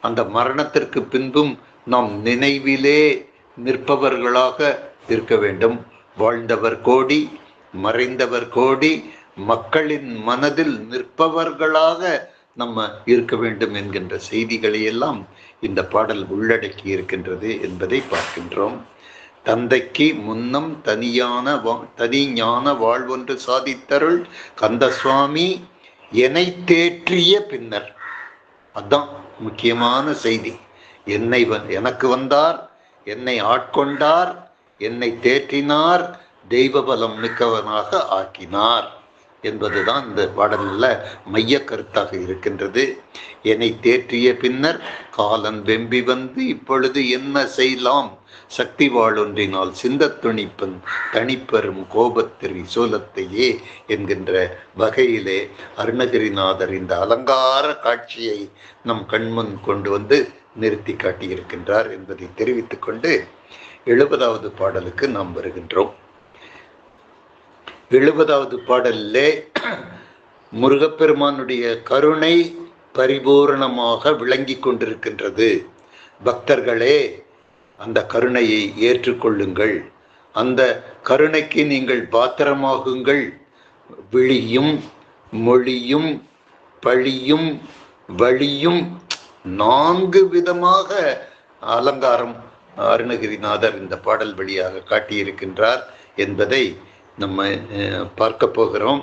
அந்த மரணத்திற்கு பின்பும் நாம் நினைவிலே நிற்பவர்களாக இருக்க வேண்டும். வாழ்ந்தவர் கோடி, மறைந்தவர் கோடி, மக்களின் மனதில் நிற்பவர்களாக நம்ம இருக்க வேண்டும் என்கின்ற செய்திகளை எல்லாம் இந்த பாடல் உள்ளடக்கி இருக்கின்றது என்பதை பார்க்கின்றோம். தந்தைக்கு முன்னம் தனி ஞான வாழ்வொன்று சாதித்தருள் கந்தசுவாமி என்னை தேற்றிய பின்னர். அதுதான் முக்கியமான செய்தி. எனக்கு வந்தார், என்னை ஆட்கொண்டார், என்னை தேற்றினார், தெய்வ பலம் மிக்கவனாக ஆக்கினார் என்பதுதான் இந்த பாடல்ல மைய கருத்தாக இருக்கின்றது. என்னை தேற்றிய பின்னர் காலன் வெம்பி வந்து இப்பொழுது என்ன செய்யலாம், சக்தி வாழொன்றினால் சிந்த துணிப்பன் தனிப்பெரும் கோபத்திரி சோலத்தையே என்கின்ற வகையிலே அருணகிரிநாதர் இந்த அலங்கார காட்சியை நம் கண்முன் கொண்டு வந்து நிறுத்தி காட்டியிருக்கின்றார் என்பதை தெரிவித்துக் கொண்டு 70வது பாடலுக்கு நாம் வருகின்றோம். 70வது பாடலிலே முருகப்பெருமானுடைய கருணை பரிபூரணமாக விளங்கி கொண்டிருக்கின்றது. பக்தர்களே, அந்த கருணையை ஏற்றுக்கொள்ளுங்கள், அந்த கருணைக்கு நீங்கள் பாத்திரமாகுங்கள். விழியும் மொழியும் பழியும் வழியும் 4 விதமாக அலங்காரம் அருணகிரிநாதர் இந்த பாடல் வழியாக காட்டியிருக்கின்றார் என்பதை நம்ம பார்க்க போகிறோம்.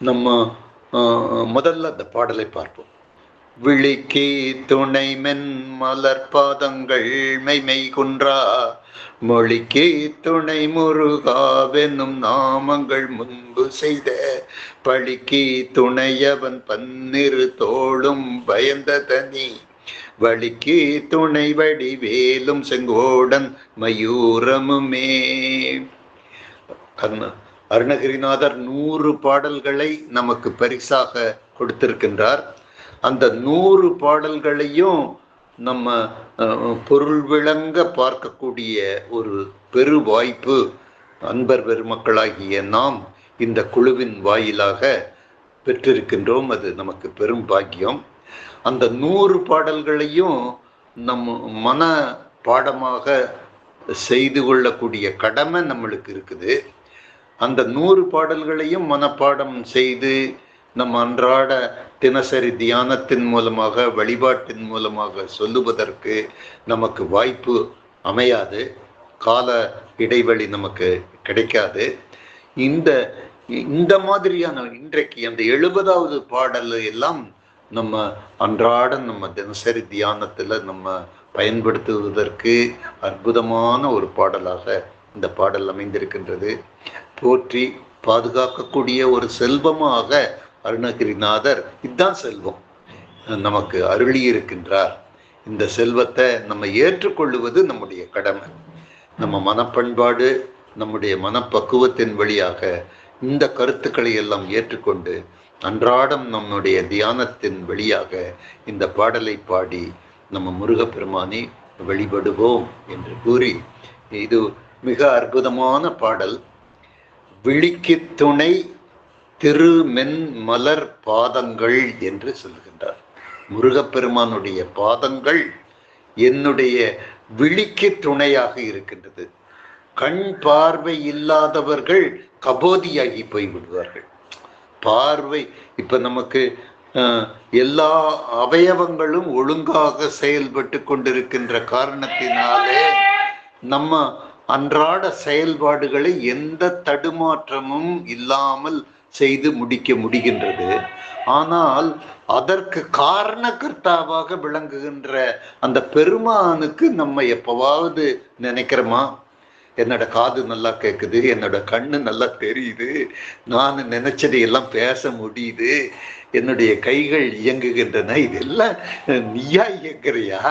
நம்ம முதல்ல அந்த பாடலை பார்ப்போம். விழிக்கு துணை மென் மலர் பாதங்கள் மெய்மை குன்றா, மொழிக்கு துணை முருகாவெனும் நாமங்கள் முன்பு செய்த, பழிக்கு துணையவன் பன்னிரு தோளும் பயந்த தனி, வழிக்கு துணை வடிவேலும் செங்கோடன் மயூரமுமே. அருணகிரிநாதர் 100 பாடல்களை நமக்கு பரிசாக கொடுத்திருக்கின்றார். அந்த 100 பாடல்களையும் நம்ம பொருள் விளங்க பார்க்கக்கூடிய ஒரு பெரு வாய்ப்பு அன்பர் பெருமக்களாகிய நாம் இந்த குழுவின் வாயிலாக பெற்றிருக்கின்றோம். அது நமக்கு பெரும் பாக்கியம். அந்த 100 பாடல்களையும் நம்ம மன பாடமாக செய்து கொள்ளக்கூடிய கடமை நம்மளுக்கு இருக்குது. அந்த 100 பாடல்களையும் மனப்பாடம் செய்து நம் அன்றாட தினசரி தியானத்தின் மூலமாக வழிபாட்டின் மூலமாக சொல்லுவதற்கு நமக்கு வாய்ப்பு அமையாது, கால இடைவெளி நமக்கு கிடைக்காது. இந்த மாதிரியான இன்றைக்கு அந்த 70வது பாடல் எல்லாம் நம்ம அன்றாட நம்ம தினசரி தியானத்துல நம்ம பயன்படுத்துவதற்கு அற்புதமான ஒரு பாடலாக இந்த பாடல் அமைந்திருக்கின்றது. போற்றி பாதுகாக்கக்கூடிய ஒரு செல்வமாக அருணகிரிநாதர் இதுதான் செல்வம் நமக்கு அருளி இருக்கின்றார். இந்த செல்வத்தை நம்ம ஏற்றுக்கொள்ளுவது நம்முடைய கடமை. நம்ம மனப்பண்பாடு, நம்முடைய மனப்பக்குவத்தின் வழியாக இந்த கருத்துக்களை எல்லாம் ஏற்றுக்கொண்டு அன்றாடம் நம்முடைய தியானத்தின் வழியாக இந்த பாடலை பாடி நம்ம முருகப்பெருமானை வழிபடுவோம் என்று கூறி, இது மிக அற்புதமான பாடல். விழிக்கு துணை திருமென் மலர் பாதங்கள் என்று சொல்கின்றார். முருகப்பெருமானுடைய பாதங்கள் என்னுடைய விழிக்கு துணையாக இருக்கின்றது. கண் பார்வை இல்லாதவர்கள் கபோதியாகி போய்விடுவார்கள். பார்வை இப்ப நமக்கு எல்லா அவயவங்களும் ஒழுங்காக செயல்பட்டு கொண்டிருக்கின்ற காரணத்தினாலே நம்ம அன்றாட செயல்பாடுகளை எந்த தடுமாற்றமும் இல்லாமல் செய்து முடிக்க முடிகின்றது. ஆனால் அதற்கு காரணகர்த்தாவாக விளங்குகின்ற அந்த பெருமானுக்கு நம்ம எப்பவாவது நினைக்கிறோமா? என்னோட காது நல்லா கேட்குது, என்னோட கண்ணு நல்லா தெரியுது, நான் நினைச்சதை எல்லாம் பேச முடியுது, என்னுடைய கைகள் இயங்குகின்றன, இதெல்லாம் நீயா இயங்குறியா?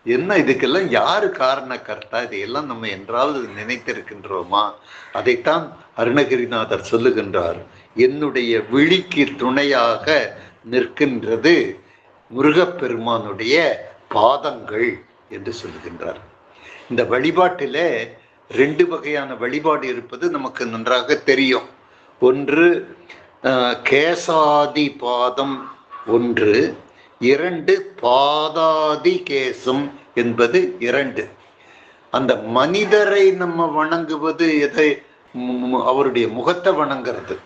என்ன இதுக்கெல்லாம் யாரு காரணக்கர்த்தா? இதையெல்லாம் நம்ம என்றாவது நினைத்திருக்கின்றோமா? அதைத்தான் அருணகிரிநாதர் சொல்லுகின்றார். என்னுடைய விழிக்கு துணையாக நிற்கின்றது முருகப்பெருமானுடைய பாதங்கள் என்று சொல்லுகின்றார். இந்த வழிபாட்டிலே 2 வகையான வழிபாடு இருப்பது நமக்கு நன்றாக தெரியும். ஒன்று கேசாதி பாதம், ஒன்று 2 பாதாதி கேசம் என்பது 2. அந்த மனிதரை நம்ம வணங்குவது எதை? அவருடைய முகத்தை வணங்குறது.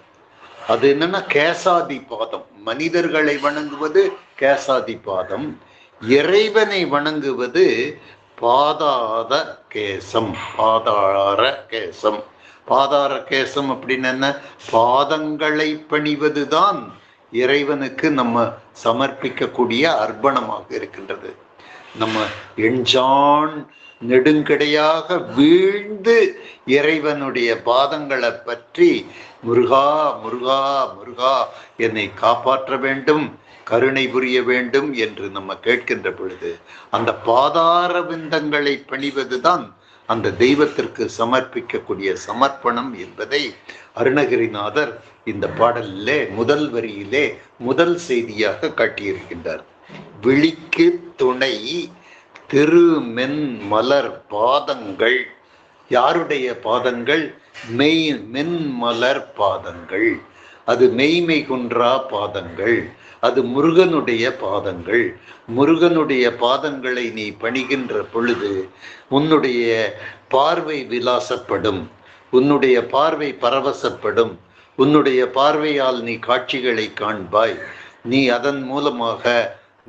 அது என்னன்னா கேசாதி பாதம். மனிதர்களை வணங்குவது கேசாதி பாதம், இறைவனை வணங்குவது பாதார கேசம். பாதார கேசம், பாதார கேசம் அப்படின்னு என்ன? பாதங்களை பணிவதுதான் இறைவனுக்கு நம்ம சமர்ப்பிக்கக்கூடிய அர்ப்பணமாக இருக்கின்றது. நம்ம எஞ்சான் நெடுங்கடையாக வீழ்ந்து இறைவனுடைய பாதங்களை பற்றி முருகா முருகா முருகா என்னை காப்பாற்ற வேண்டும், கருணை புரிய வேண்டும் என்று நம்ம கேட்கின்ற பொழுது அந்த பாதார விந்தங்களை பணிவதுதான் அந்த தெய்வத்திற்கு சமர்ப்பிக்கக்கூடிய சமர்ப்பணம் என்பதை அருணகிரிநாதர் இந்த பாடலிலே முதல் வரியிலே முதல் செய்தியாக காட்டியிருக்கின்றார். விழிக்கு துணை திருமென் மலர் பாதங்கள். யாருடைய பாதங்கள்? மென்மலர் பாதங்கள். அது மெய்மை குன்றா பாதங்கள். அது முருகனுடைய பாதங்கள். முருகனுடைய பாதங்களை நீ பணிகின்ற பொழுது உன்னுடைய பார்வை விலாசப்படும், உன்னுடைய பார்வை பரவசப்படும், உன்னுடைய பார்வையால் நீ காட்சிகளை காண்பாய், நீ அதன் மூலமாக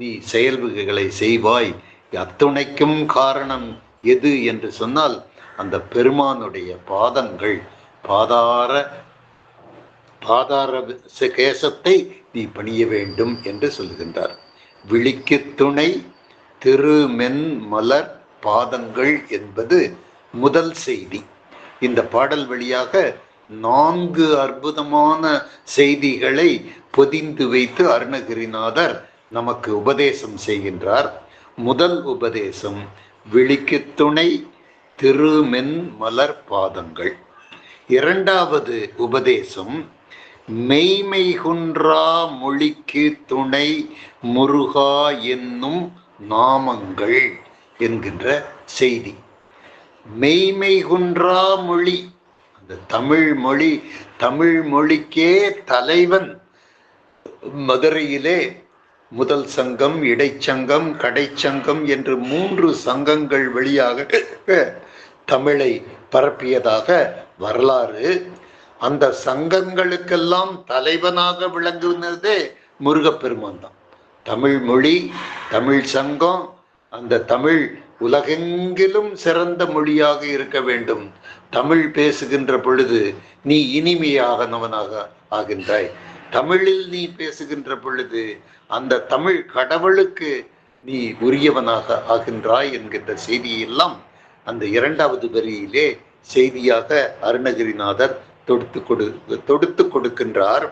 நீ செயல்களை செய்வாய். அத்துணைக்கும் காரணம் எது என்று சொன்னால் அந்த பெருமானுடைய பாதங்கள். பாதார கேசத்தை நீ பணிய வேண்டும் என்று சொல்லுகின்றார். விழிக்கு துணை திருமென் மலர் பாதங்கள் என்பது முதல் செய்தி. இந்த பாடல் வழியாக 4 அற்புதமான செய்திகளை பொதிந்து வைத்து அருணகிரிநாதர் நமக்கு உபதேசம் செய்கின்றார். முதல் உபதேசம் விழிக்கு துணை திருமென் மலர் பாதங்கள். இரண்டாவது உபதேசம் மெய்மை குன்றா மொழிக்கு துணை முருகா என்னும் நாமங்கள் என்கின்ற செய்தி. மெய்மை குன்றா மொழி, அந்த தமிழ் மொழிக்கே தலைவன். மதுரையிலே முதல் சங்கம், இடைச்சங்கம், கடைச்சங்கம் என்று 3 சங்கங்கள் வழியாக தமிழை பரப்பியதாக வரலாறு. அந்த சங்கங்களுக்கெல்லாம் தலைவனாக விளங்குனதே முருகப்பெருமான் தான். தமிழ் மொழி, தமிழ் சங்கம், அந்த தமிழ் உலகெங்கிலும் சிறந்த மொழியாக இருக்க வேண்டும். தமிழ் பேசுகின்ற பொழுது நீ இனிமையானவனாக ஆகின்றாய். தமிழில் நீ பேசுகின்ற பொழுது அந்த தமிழ் கடவுளுக்கு நீ உரியவனாக ஆகின்றாய் என்கின்ற செய்தியெல்லாம் அந்த 2வது வரியிலே செய்தியாக அருணகிரிநாதர் தொடுத்து கொடுக்கின்றார்.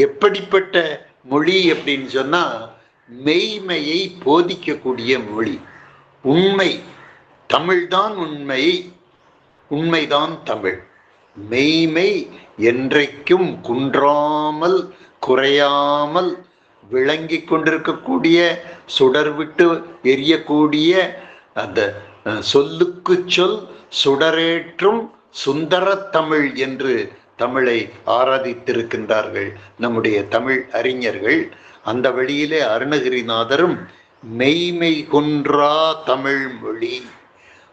எப்படிப்பட்ட மொழி அப்படின்னு சொன்னா மெய்மையை போதிக்கக்கூடிய மொழி. உண்மை தமிழ்தான் உண்மை, உண்மைதான் தமிழ். மெய்மை என்றைக்கும் குன்றாமல் குறையாமல் விளங்கி கொண்டிருக்கக்கூடிய, சுடர்விட்டு எரியக்கூடிய, அந்த சொல்லுக்கு சொல் சுடரேற்றும் சுந்தர தமிழ் என்று தமிழை ஆராதித்திருக்கின்றார்கள் நம்முடைய தமிழ் அறிஞர்கள். அந்த வழியிலே அருணகிரிநாதரும் மெய்மை குன்றா தமிழ் மொழி,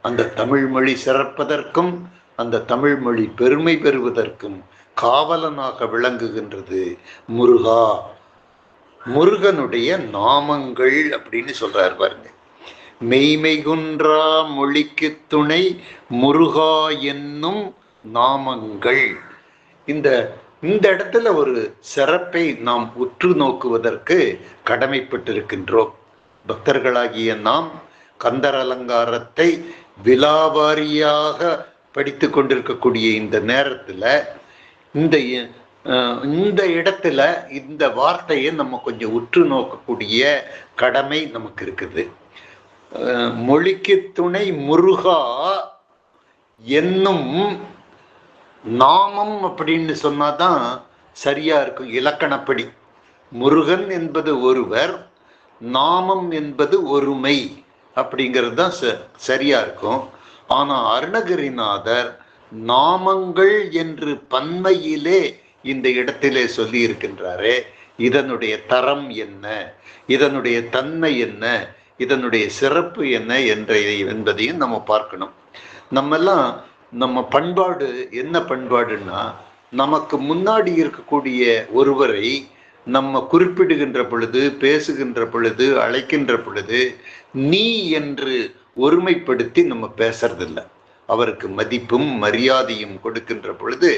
அந்த தமிழ் மொழி சிறப்பதற்கும் அந்த தமிழ் மொழி பெருமை பெறுவதற்கும் காவலனாக விளங்குகின்றது முருகா. முருகனுடைய நாமங்கள் அப்படின்னு சொல்றார் பாருங்க. மெய்மை குன்றா மொழிக்கு துணை முருகா என்னும் நாமங்கள். இந்த இடத்துல ஒரு சிறப்பை நாம் உற்று நோக்குவதற்கு கடமைப்பட்டிருக்கின்றோம். பக்தர்களாகிய நாம் கந்தர் அலங்காரத்தை விலாவாரியாக படித்து கொண்டிருக்கக்கூடிய இந்த நேரத்துல இந்த இடத்துல இந்த வார்த்தையை நம்ம கொஞ்சம் உற்று நோக்கக்கூடிய கடமை நமக்கு இருக்குது. மொழிக்கு துணை முருகா என்னும் நாமம் அப்படின்னு சொன்னாதான் சரியா இருக்கும் இலக்கணப்படி. முருகன் என்பது ஒருவர், நாமம் என்பது ஒருமை அப்படிங்கிறது தான் சரியா இருக்கும். ஆனா அருணகிரிநாதர் நாமங்கள் என்று பன்மையிலே இந்த இடத்திலே சொல்லி இருக்கின்றாரே, இதனுடைய தரம் என்ன, இதனுடைய தன்மை என்ன, இதனுடைய சிறப்பு என்ன என்பதையும் நம்ம பார்க்கணும். நம்ம பண்பாடு என்ன பண்பாடுன்னா, நமக்கு முன்னாடி இருக்கக்கூடிய ஒருவரை நம்ம குறிப்பிடுகின்ற பொழுது, பேசுகின்ற பொழுது, அழைக்கின்ற பொழுது நீ என்று ஒருமைப்படுத்தி நம்ம பேசுறதில்லை. அவருக்கு மதிப்பும் மரியாதையும் கொடுக்கின்ற பொழுது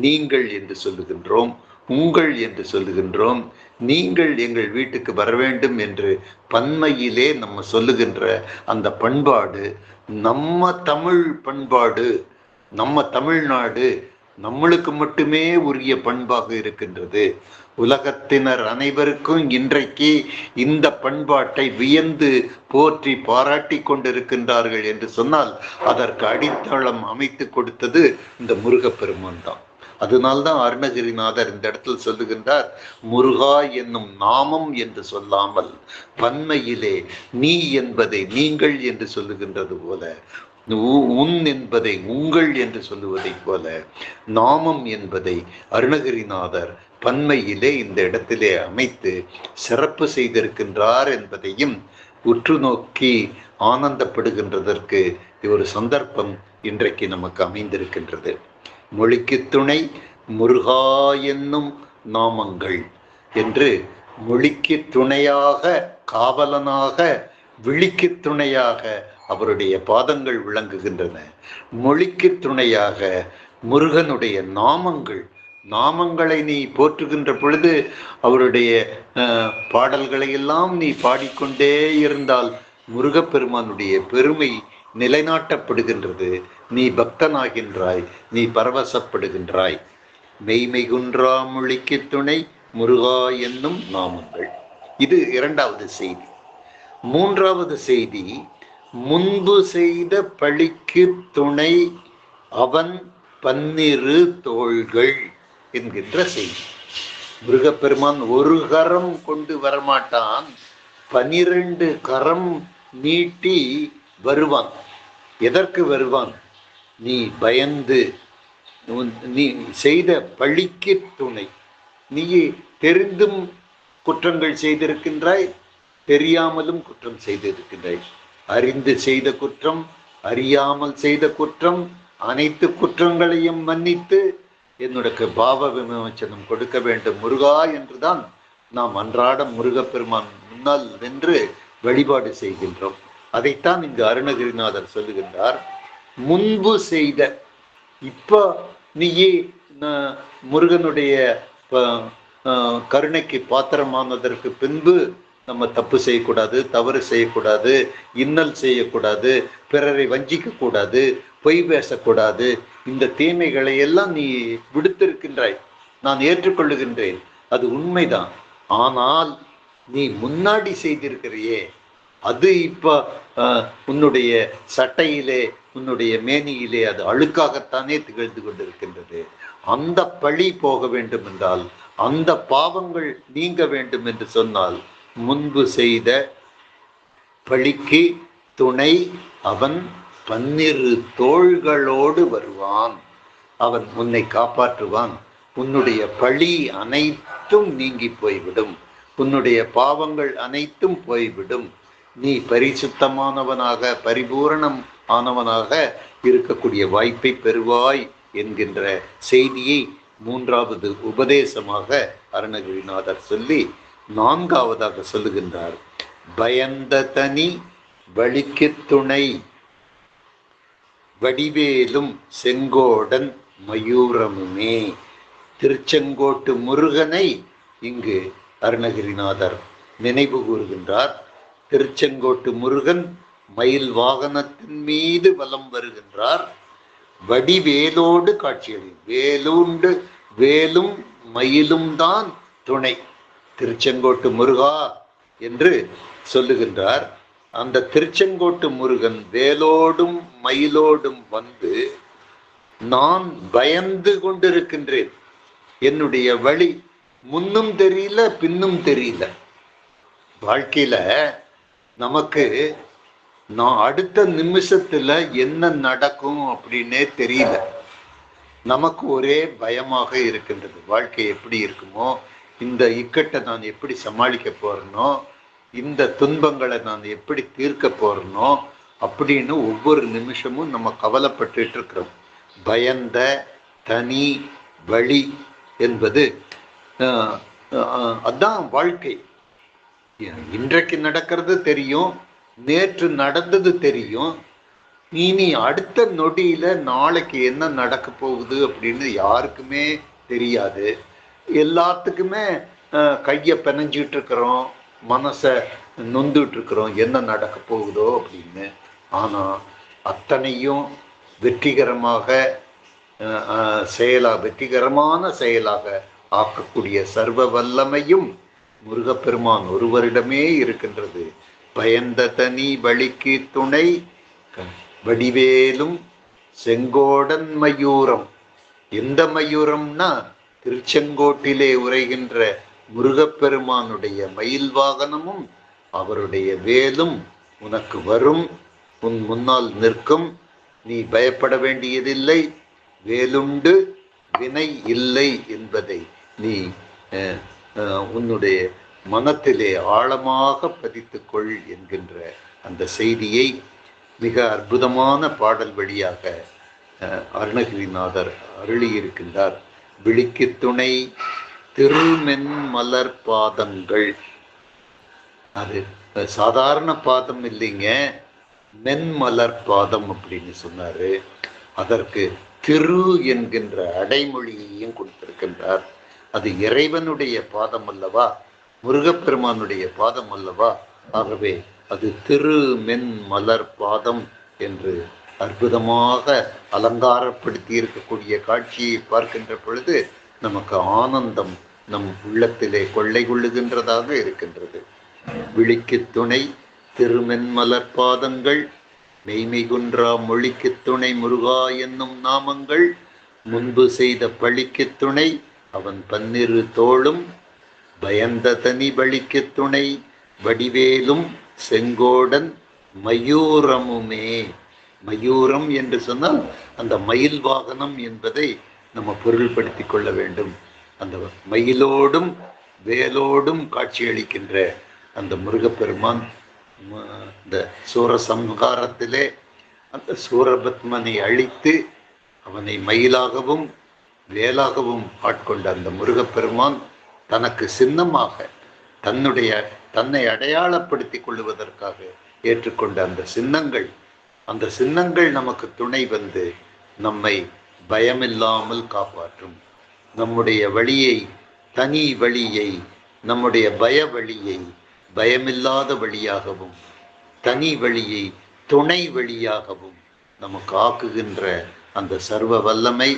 நீங்கள் என்று சொல்லுகின்றோம், உங்கள் என்று சொல்லுகின்றோம். நீங்கள் எங்கள் வீட்டுக்கு வர வேண்டும் என்று பன்மையிலே நம்ம சொல்லுகின்ற அந்த பண்பாடு நம்ம தமிழ் பண்பாடு, நம்ம தமிழ்நாடு நம்மளுக்கு மட்டுமே உரிய பண்பாக இருக்கின்றது. உலகத்தினர் அனைவருக்கும் இன்றைக்கு இந்த பண்பாட்டை வியந்து போற்றி பாராட்டி கொண்டிருக்கின்றார்கள் என்று சொன்னால் அதற்கு அடித்தளம் அமைத்து கொடுத்தது இந்த முருகப்பெருமான் தான். அதனால்தான் அருணகிரிநாதர் இந்த இடத்தில் சொல்லுகின்றார், முருகா என்னும் நாமம் என்று சொல்லாமல் பன்மையிலே நீ என்பதை நீங்கள் என்று சொல்லுகின்றது போல, உன் என்பதை உங்கள் என்று சொல்லுவதைப் போல, நாமம் என்பதை அருணகிரிநாதர் பன்மையிலே இந்த இடத்திலே அமைத்து சிறப்பு செய்திருக்கின்றார் என்பதையும் உற்று நோக்கி ஆனந்தப்படுகின்றதற்கு ஒரு சந்தர்ப்பம் இன்றைக்கு நமக்கு அமைந்திருக்கின்றது. மொழிக்கு துணை முருகா என்னும் நாமங்கள் என்று மொழிக்கு துணையாக, காவலனாக, விழிக்கு துணையாக அவருடைய பாதங்கள் விளங்குகின்றன. மொழிக்கு துணையாக முருகனுடைய நாமங்கள், நாமங்களை நீ போற்றுகின்ற பொழுது அவருடைய பாடல்களை எல்லாம் நீ பாடிக்கொண்டே இருந்தால் முருகப்பெருமானுடைய பெருமை நிலைநாட்டப்படுகின்றது. நீ பக்தனாகின்றாய், நீ பரவசப்படுகின்றாய். மெய்மை குன்றா மொழிக்கு துணை முருகா என்னும் நாமங்கள். இது இரண்டாவது செய்தி. மூன்றாவது செய்தி, முன்பு செய்த பழிக்கு துணை அவன் பன்னிரு தோள்கள் என்கின்ற செய்தி. முருகப்பெருமான் ஒரு கரம் கொண்டு வரமாட்டான், 12 கரம் நீட்டி வருவான். எதற்கு வருவான்? நீ பயந்து, நீ செய்த பழிக்கு துணை. நீ தெரிந்தும் குற்றங்கள் செய்திருக்கின்றாய், தெரியாமலும் குற்றம் செய்திருக்கின்றாய். அறிந்து செய்த குற்றம், அறியாமல் செய்த குற்றம், அனைத்து குற்றங்களையும் மன்னித்து என்னுடைய பாவ விமோசனம் கொடுக்க வேண்டும் முருகா என்றுதான் நாம் அன்றாடம் முருகப்பெருமான் முன்னால் வென்று வழிபாடு செய்கின்றோம். அதைத்தான் இங்கு அருணகிரிநாதர் சொல்லுகின்றார். முன்பு செய்த, இப்ப நீயே முருகனுடைய கருணைக்கு பாத்திரமானதற்கு பின்பு நம்ம தப்பு செய்யக்கூடாது, தவறு செய்யக்கூடாது, இன்னல் செய்யக்கூடாது, பிறரை வஞ்சிக்க கூடாது, பொய் பேசக்கூடாது. இந்த தீமைகளை எல்லாம் நீ விடுத்திருக்கின்றாய், நான் ஏற்றுக்கொள்ளுகின்றேன், அது உண்மைதான். ஆனால் நீ முன்னாடி செய்திருக்கிறியே, அது இப்ப உன்னுடைய சட்டையிலே, உன்னுடைய மேனியிலே அது அழுக்காகத்தானே திகழ்ந்து கொண்டிருக்கின்றது. அந்த பழி போக வேண்டும் என்றால், அந்த பாவங்கள் நீங்க வேண்டும் என்று சொன்னால், முன்பு செய்த பழிக்கு துணை அவன் 12 தோள்களோடு வருவான். அவன் உன்னை காப்பாற்றுவான். உன்னுடைய பழி அனைத்தும் நீங்கி போய்விடும், உன்னுடைய பாவங்கள் அனைத்தும் போய்விடும். நீ பரிசுத்தமானவனாக, பரிபூரணம் ஆனவனாக இருக்கக்கூடிய வாய்ப்பை பெறுவாய் என்கின்ற செய்தியை மூன்றாவது உபதேசமாக அருணகிரிநாதர் சொல்லி நான்காவதாக சொல்லுகின்றார். பயந்த தனி வழிக்கு துணை வடிவேலும் செங்கோடன் மயூரமுமே. திருச்செங்கோட்டு முருகனை இங்கு அருணகிரிநாதர் நினைவு கூறுகின்றார். திருச்செங்கோட்டு முருகன் மயில் வாகனத்தின் மீது வலம் வருகின்றார். வடிவேலோடு காட்சியளிக்கும். வேலுண்டு, வேலும் மயிலும் தான் துணை. திருச்செங்கோட்டு முருகா என்று சொல்லுகின்றார். அந்த திருச்செங்கோட்டு முருகன் வேலோடும் மயிலோடும் வந்து, நான் பயந்து கொண்டிருக்கின்றேன், என்னுடைய வழி முன்னும் தெரியல பின்னும் தெரியல. வாழ்க்கையில நமக்கு நான் அடுத்த நிமிஷத்துல என்ன நடக்கும் அப்படின்னே தெரியல. நமக்கு ஒரே பயமாக இருக்கின்றது. வாழ்க்கை எப்படி இருக்குமோ, இந்த இக்கட்டை நான் எப்படி சமாளிக்க போறேனோ, இந்த துன்பங்களை நான் எப்படி தீர்க்க போறேனோ அப்படின்னு ஒவ்வொரு நிமிஷமும் நம்ம கவலைப்பட்டு இருக்கிறோம். பயந்த தனி வழி என்பது அதான் வாழ்க்கை. இன்றைக்கு நடக்கிறது தெரியும், நேற்று நடந்தது தெரியும், இனி அடுத்த நொடியில நாளைக்கு என்ன நடக்க போகுது அப்படின்னு யாருக்குமே தெரியாது. எல்லாத்துக்குமே கையை பிணைஞ்சிட்டு இருக்கிறோம், மனசை நொந்துட்டு இருக்கிறோம் என்ன நடக்க போகுதோ அப்படின்னு. ஆனா அத்தனையும் வெற்றிகரமாக வெற்றிகரமான செயலாக ஆக்கக்கூடிய சர்வ வல்லமையும் முருகப்பெருமான் ஒருவரிடமே இருக்கின்றது. பயந்த தனி வழிக்கு துணை வடிவேலும் செங்கோடன் மயூரம். எந்த மயூரம்னா திருச்செங்கோட்டிலே உரைகின்ற முருகப்பெருமானுடைய மயில் வாகனமும் அவருடைய வேலும் உனக்கு வரும், உன் முன்னால் நிற்கும், நீ பயப்பட வேண்டியதில்லை, வேலுண்டு வினை இல்லை என்பதை நீ உன்னுடைய மனத்திலே ஆழமாக பதித்துக்கொள் என்கின்ற அந்த செய்தியை மிக அற்புதமான பாடல் வழியாக அருணகிரிநாதர் அருளியிருக்கின்றார். விழிக்கு துணை திருமென் மலர் பாதங்கள். அது சாதாரண பாதம் இல்லைங்க, மென்மலர் பாதம் அப்படின்னு சொன்னாரு. அதற்கு திரு என்கின்ற அடைமொழியையும் கொடுத்திருக்கின்றார். அது இறைவனுடைய பாதம் அல்லவா, முருகப்பெருமானுடைய பாதம் அல்லவா. ஆகவே அது திரு மென் மலர் பாதம் என்று அற்புதமாக அலங்காரப்படுத்தி இருக்கக்கூடிய காட்சியை பார்க்கின்ற பொழுது நமக்கு ஆனந்தம் நம் உள்ளத்திலே கொள்ளை கொள்ளுகின்றதாக இருக்கின்றது. விழிக்கு துணை திருமென்மலர் பாதங்கள், மெய்மை குன்றா மொழிக்கு துணை முருகா என்னும் நாமங்கள், முன்பு செய்த பழிக்கு துணை அவன் பன்னிரு தோளும், பயந்த தனி பலிக்கு துணை வடிவேலும் செங்கோடன் மயூரமுமே. மயூரம் என்று சொன்னால் அந்த மயில் வாகனம் என்பதை நம்ம பொருள்படுத்தி கொள்ள வேண்டும். அந்த மயிலோடும் வேலோடும் காட்சியளிக்கின்ற அந்த முருகப்பெருமான் இந்த சூரசம்ஹாரத்திலே அந்த சூரபத்மனை அழித்து அவனை மயிலாகவும் வேலாகவும் ஆட்கொண்ட அந்த முருகப்பெருமான் தனக்கு சின்னமாக தன்னை அடையாளப்படுத்திக் கொள்வதற்காக ஏற்றுக்கொண்ட அந்த சின்னங்கள் நமக்கு துணை வந்து நம்மை பயமில்லாமல் காப்பாற்றும். நம்முடைய வழியை, தனி வழியை, நம்முடைய பய வழியை பயமில்லாத வழியாகவும், தனி வழியை துணை வழியாகவும் நமக்கு ஆக்குகின்ற அந்த சர்வ வல்லமை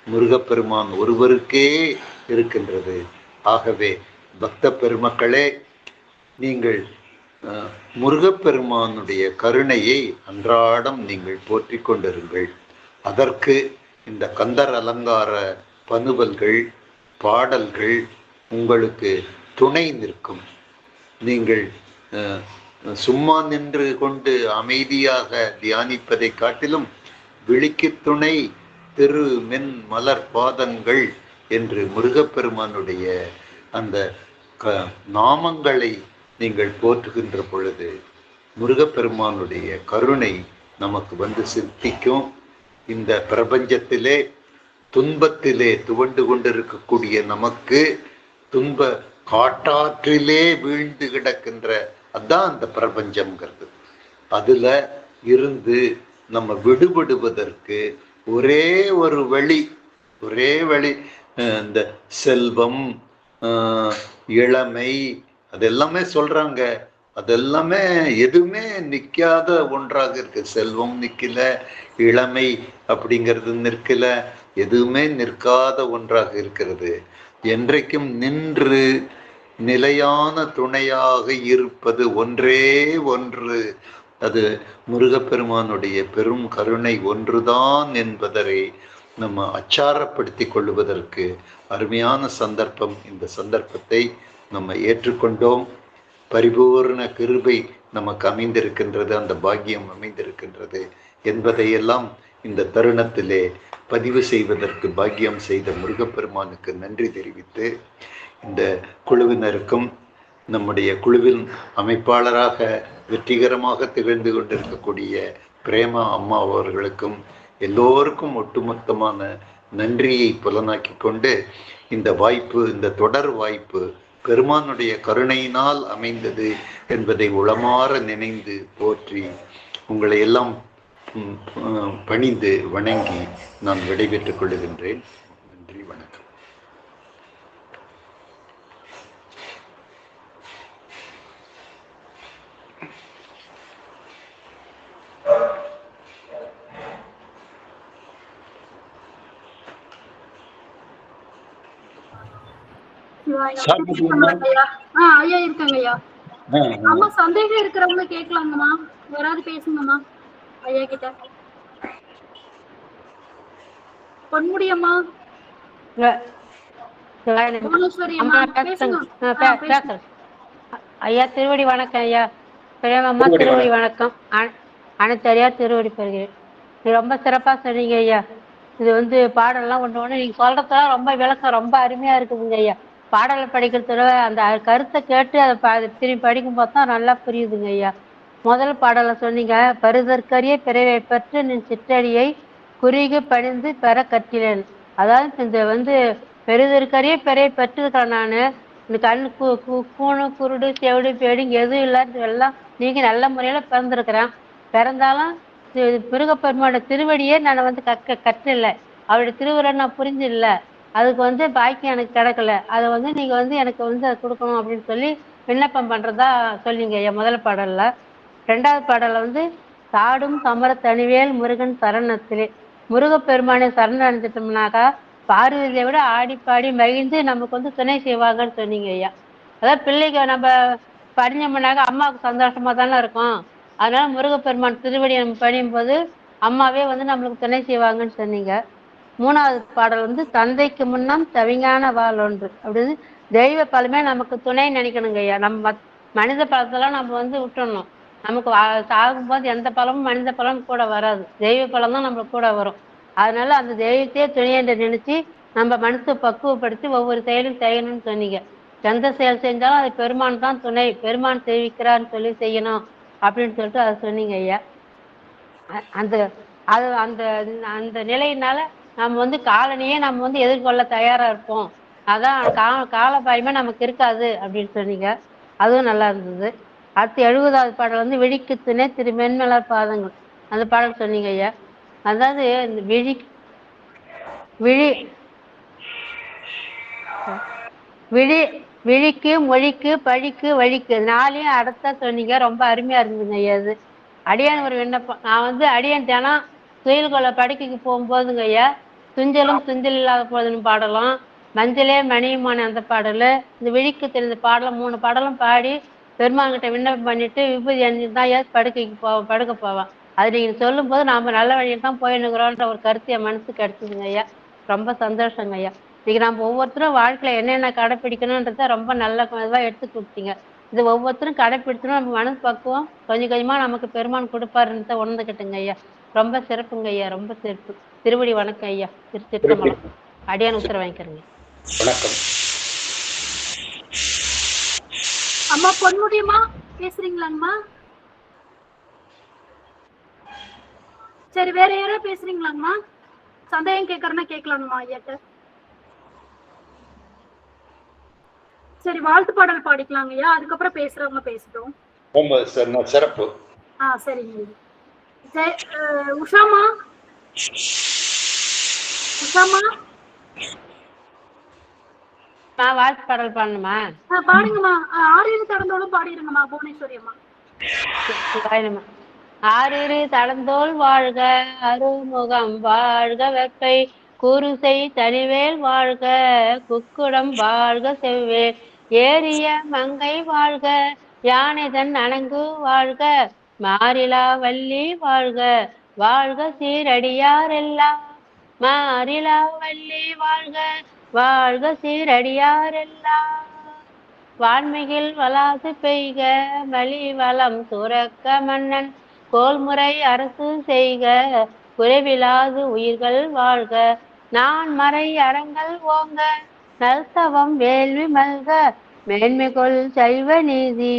முருகப்பெருமான் ஒருவருக்கே இருக்கின்றது. ஆகவே பக்த பெருமக்களே, நீங்கள் முருகப்பெருமானுடைய கருணையை அன்றாடம் நீங்கள் போற்றிக் கொண்டிருங்கள். அதற்கு இந்த கந்தர் அலங்கார பனுவல்கள், பாடல்கள் உங்களுக்கு துணை நிற்கும். நீங்கள் சும்மா நின்று கொண்டு அமைதியாக தியானிப்பதை காட்டிலும் விழிக்கு துணை திரு மென் மலர் பாதங்கள் என்று முருகப்பெருமானுடைய அந்த நாமங்களை நீங்கள் போற்றுகின்ற பொழுது முருகப்பெருமானுடைய கருணை நமக்கு வந்து சித்திக்கும். இந்த பிரபஞ்சத்திலே துன்பத்திலே துவண்டு கொண்டிருக்கக்கூடிய நமக்கு துன்ப காட்டாற்றிலே வீழ்ந்து கிடக்கின்ற அதான் அந்த பிரபஞ்சம்ங்கிறது. அதுல இருந்து நம்ம விடுபடுவதற்கு ஒரே வழி இந்த செல்வம், இளமை, அதெல்லாமே சொல்றாங்க. அதெல்லாமே எதுவுமே நிற்காத ஒன்றாக இருக்கு. செல்வம் நிற்கல, இளமை அப்படிங்கிறது நிற்கல, எதுவுமே நிற்காத ஒன்றாக இருக்கிறது. என்றைக்கும் நின்று நிலையான துணையாக இருப்பது ஒன்றே ஒன்று, அது முருகப்பெருமானுடைய பெரும் கருணை ஒன்றுதான் என்பதை நம்ம அச்சாரப்படுத்தி கொள்வதற்கு அருமையான சந்தர்ப்பம். இந்த சந்தர்ப்பத்தை நம்ம ஏற்றுக்கொண்டோம். பரிபூர்ண கிருபை நமக்கு அமைந்திருக்கின்றது, அந்த பாக்கியம் அமைந்திருக்கின்றது என்பதையெல்லாம் இந்த தருணத்திலே பதிவு செய்வதற்கு பாக்கியம் செய்த முருகப்பெருமானுக்கு நன்றி தெரிவித்து, இந்த குழுவினருக்கும் நம்முடைய குழுவின் அமைப்பாளராக வெற்றிகரமாக திகழ்ந்து கொண்டிருக்கக்கூடிய பிரேமா அம்மா அவர்களுக்கும் எல்லோருக்கும் ஒட்டுமொத்தமான நன்றியை புலனாக்கி கொண்டு, இந்த வாய்ப்பு, இந்த தொடர் வாய்ப்பு பெருமானுடைய கருணையினால் அமைந்தது என்பதை உளமாற நினைந்து போற்றி உங்களை எல்லாம் பணிந்து வணங்கி நான் விடைபெற்றுக் கொள்ளுகின்றேன். நன்றி, வணக்கம். ஐயா இருக்காங்கய்யா. அம்மா சந்தேகம் இருக்கிறவங்க கேட்கலாங்கம்மா, யாராவது பேசுங்கம்மா ஐயா கிட்ட. பொன்முடியம்மா, புவனேஸ்வரி அம்மா பேசுங்க. பேசுறேன். ஐயா திருவடி வணக்கம். ஐயா பிரேமம்மா திருவடி வணக்கம். அனைத்தறியார் திருவடி பெறுகிறேன். நீ ரொம்ப சிறப்பா சொன்னீங்க ஐயா. இது வந்து பாடல்லாம் ஒண்ணு நீங்க சொல்றதெல்லாம் ரொம்ப விளக்கம் ரொம்ப அருமையா இருக்குதுங்க ஐயா. பாடலை படிக்கிறத அந்த கருத்தை கேட்டு அதை திரும்பி படிக்கும் போது தான் நல்லா புரியுதுங்க ஐயா. முதல் பாடலை சொன்னீங்க, பருதற்கரிய பிறவை பெற்று நின் சிற்றடியை குறுகி பணிந்து பெற கற்கிறேன். அதாவது இந்த வந்து பெருதற்கரிய பிறவை பெற்றிருக்கிறேன் நானு. இந்த கண்ணு கூணு குருடு செவிடு பேடு எதுவும் இல்லாத எல்லாம் நீங்க நல்ல முறையில பிறந்திருக்கிறேன். பிறந்தாலும் முருகப்பெருமானோட திருவடியே நான் வந்து கற்றல, அவருடைய திருவுரை நான் புரிஞ்சு இல்லை, அதுக்கு வந்து பாக்கியம் எனக்கு கிடைக்கல. அதை வந்து நீங்க வந்து எனக்கு வந்து அதை கொடுக்கணும் அப்படின்னு சொல்லி விண்ணப்பம் பண்றதா சொல்லிங்க ஐயா முதல் பாடல்ல. ரெண்டாவது பாடல்ல வந்து சாடும் சமர தனிவேல் முருகன் சரணத்திலே, முருகப்பெருமானை சரணம் அடைஞ்சிட்டோம்னாக்கா பார்வதியை விட ஆடி பாடி மகிழ்ந்து நமக்கு வந்து துணை செய்வாங்கன்னு சொன்னீங்க ஐயா. அதாவது பிள்ளைக்கு நம்ம படிஞ்சோம்னாக்கா அம்மாவுக்கு சந்தோஷமா தானே இருக்கும். அதனால முருகப்பெருமான் திருவடியை நம்ம பணியும் போது அம்மாவே வந்து நம்மளுக்கு துணை செய்வாங்கன்னு சொன்னீங்க. மூணாவது பாடல் வந்து தந்தைக்கு முன்னம் தவிங்கான வாழ் ஒன்று அப்படின்னு தெய்வ பலமே நமக்கு துணை நினைக்கணுங்க ஐயா. நம்ம மனித பலத்தெல்லாம் நம்ம வந்து விட்டுடணும். நமக்கு சாகும்போது எந்த பலமும் மனித பலம் கூட வராது, தெய்வ பலம் தான் நம்மளுக்கு கூட வரும். அதனால அந்த தெய்வத்தையே துணை என்று நினைச்சு நம்ம மனசை பக்குவப்படுத்தி ஒவ்வொரு செயலும் செய்யணும்னு சொன்னீங்க. எந்த செயல் செஞ்சாலும் அது பெருமான் தான் துணை, பெருமான் தெரிவிக்கிறான்னு சொல்லி செய்யணும் அப்படின்னு சொல்லிட்டு அதை சொன்னீங்க ஐயா. அந்த அது அந்த அந்த நிலையினால நம்ம வந்து காலனியே நம்ம வந்து எதிர்கொள்ள தயாரா இருப்போம். அதான் கால பயமே நமக்கு இருக்காது அப்படின்னு சொன்னீங்க. அதுவும் நல்லா இருந்தது. அடுத்து 70வது பாடல் வந்து விழிக்கு துணை திரு மென்மலர் பாதங்கள், அந்த பாடல் சொன்னீங்க ஐயா. அதாவது இந்த விழிக்கு மொழிக்கு பழிக்கு வழிக்கு நாளையும் அடுத்த சொன்னீங்க. ரொம்ப அருமையா இருந்ததுங்க ஐயா. அது அடியான் ஒரு விண்ணப்பம். நான் வந்து அடியான் தினம் துயில் கொள்ள படுக்கைக்கு போகும்போதுங்க ஐயா, துஞ்சலும் துஞ்சல் இல்லாத போதுன்னு பாடலாம், மஞ்சளே மணியுமான அந்த பாடல், இந்த விழிக்கு தெரிந்த பாடலும் 3 பாடலும் பாடி பெருமாங்கிட்ட விண்ணப்பம் பண்ணிட்டு விபூதி அணிஞ்சு தான் ஐயா படுக்கைக்கு படுக்க போவேன். அது நீங்க சொல்லும் போது நாம நல்ல வழியில் தான் போயின்னுக்குறோன்ற ஒரு கருத்து என் மனசுக்கு கிடைச்சிதுங்க ஐயா. ரொம்ப சந்தோஷங்க ஐயா. இன்னைக்கு நம்ம ஒவ்வொருத்தரும் வாழ்க்கையில என்னென்ன கடைப்பிடிக்கணும்ன்றத ரொம்ப நல்ல இதுவா எடுத்து கொடுத்தீங்க. இது ஒவ்வொருத்தரும் கடைப்பிடிச்சணும். நம்ம மனசு பக்குவம் கொஞ்சம் கொஞ்சமா நமக்கு பெருமான் கொடுப்பாருன்றத உணர்ந்துக்கிட்டுங்க ஐயா. ரொம்ப சிறப்புங்க ஐயா, ரொம்ப சிறப்பு. திருவடி வணக்கம் ஐயா. திருச்சிற்றம்பலம். அடியான் உத்தரவு வாங்கிக்கிறேங்க. வணக்கம் அம்மா. பொன்முடியம்மா பேசுறீங்களாங்கம்மா? சரி, வேற யாராவது பேசுறீங்களாங்கம்மா? சந்தேகம் கேட்கறேன்னா கேட்கலாங்கம்மா ஐயாட்ட. சரி, வாழ்த்து பாடல் பாடிக்கலாங்க ஐயா, அதுக்கப்புறம் பேசுறவங்க பேசிட்டோம். சிறப்பு. சரிங்க. உஷாமா, உஷாமா வாழ்த்து பாடல் பாடணுமா? பாடுங்கம்மா. ஆறிரு தடந்தோளும் பாடிருங்கம்மா புவனேஸ்வரி அம்மா. ஆறிரு தடந்தோள் வாழ்க, அருமுகம் வாழ்க, வெப்பை குருசை தனிவேல் வாழ்க, குக்குடம் வாழ்க, செவ்வேல் ஏறிய மங்கை வாழ்க, யானைதன் அணங்கு வாழ்க, மாறிலா வள்ளி வாழ்க, வாழ்க சீரடியாரெல்லாம், மாறிலா வள்ளி வாழ்க, வாழ்க சீரடியாரெல்லாம், வான்மிகில் வளாது பெய்க, மலி வளம் சுரக்க மன்னன் கோல்முறை அரசு செய்க, குறைவிலாது உயிர்கள் வாழ்க, நான் மறை அறங்கள் ஓங்க, நல்தவம் வேள்வி மல்க, மேன்மைகொள் சைவ நீதி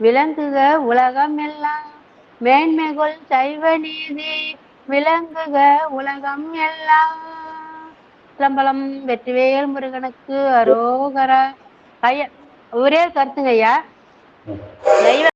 விளங்குக உலகம் எல்லாம், மேன்மைகொள் சைவ நீதி விளங்குக உலகம் எல்லாம். சிலம்பலம். வெற்றிவேல் முருகனுக்கு அரோகரா. ஐயா ஒரே கருத்துங்க ஐயா. தெய்வ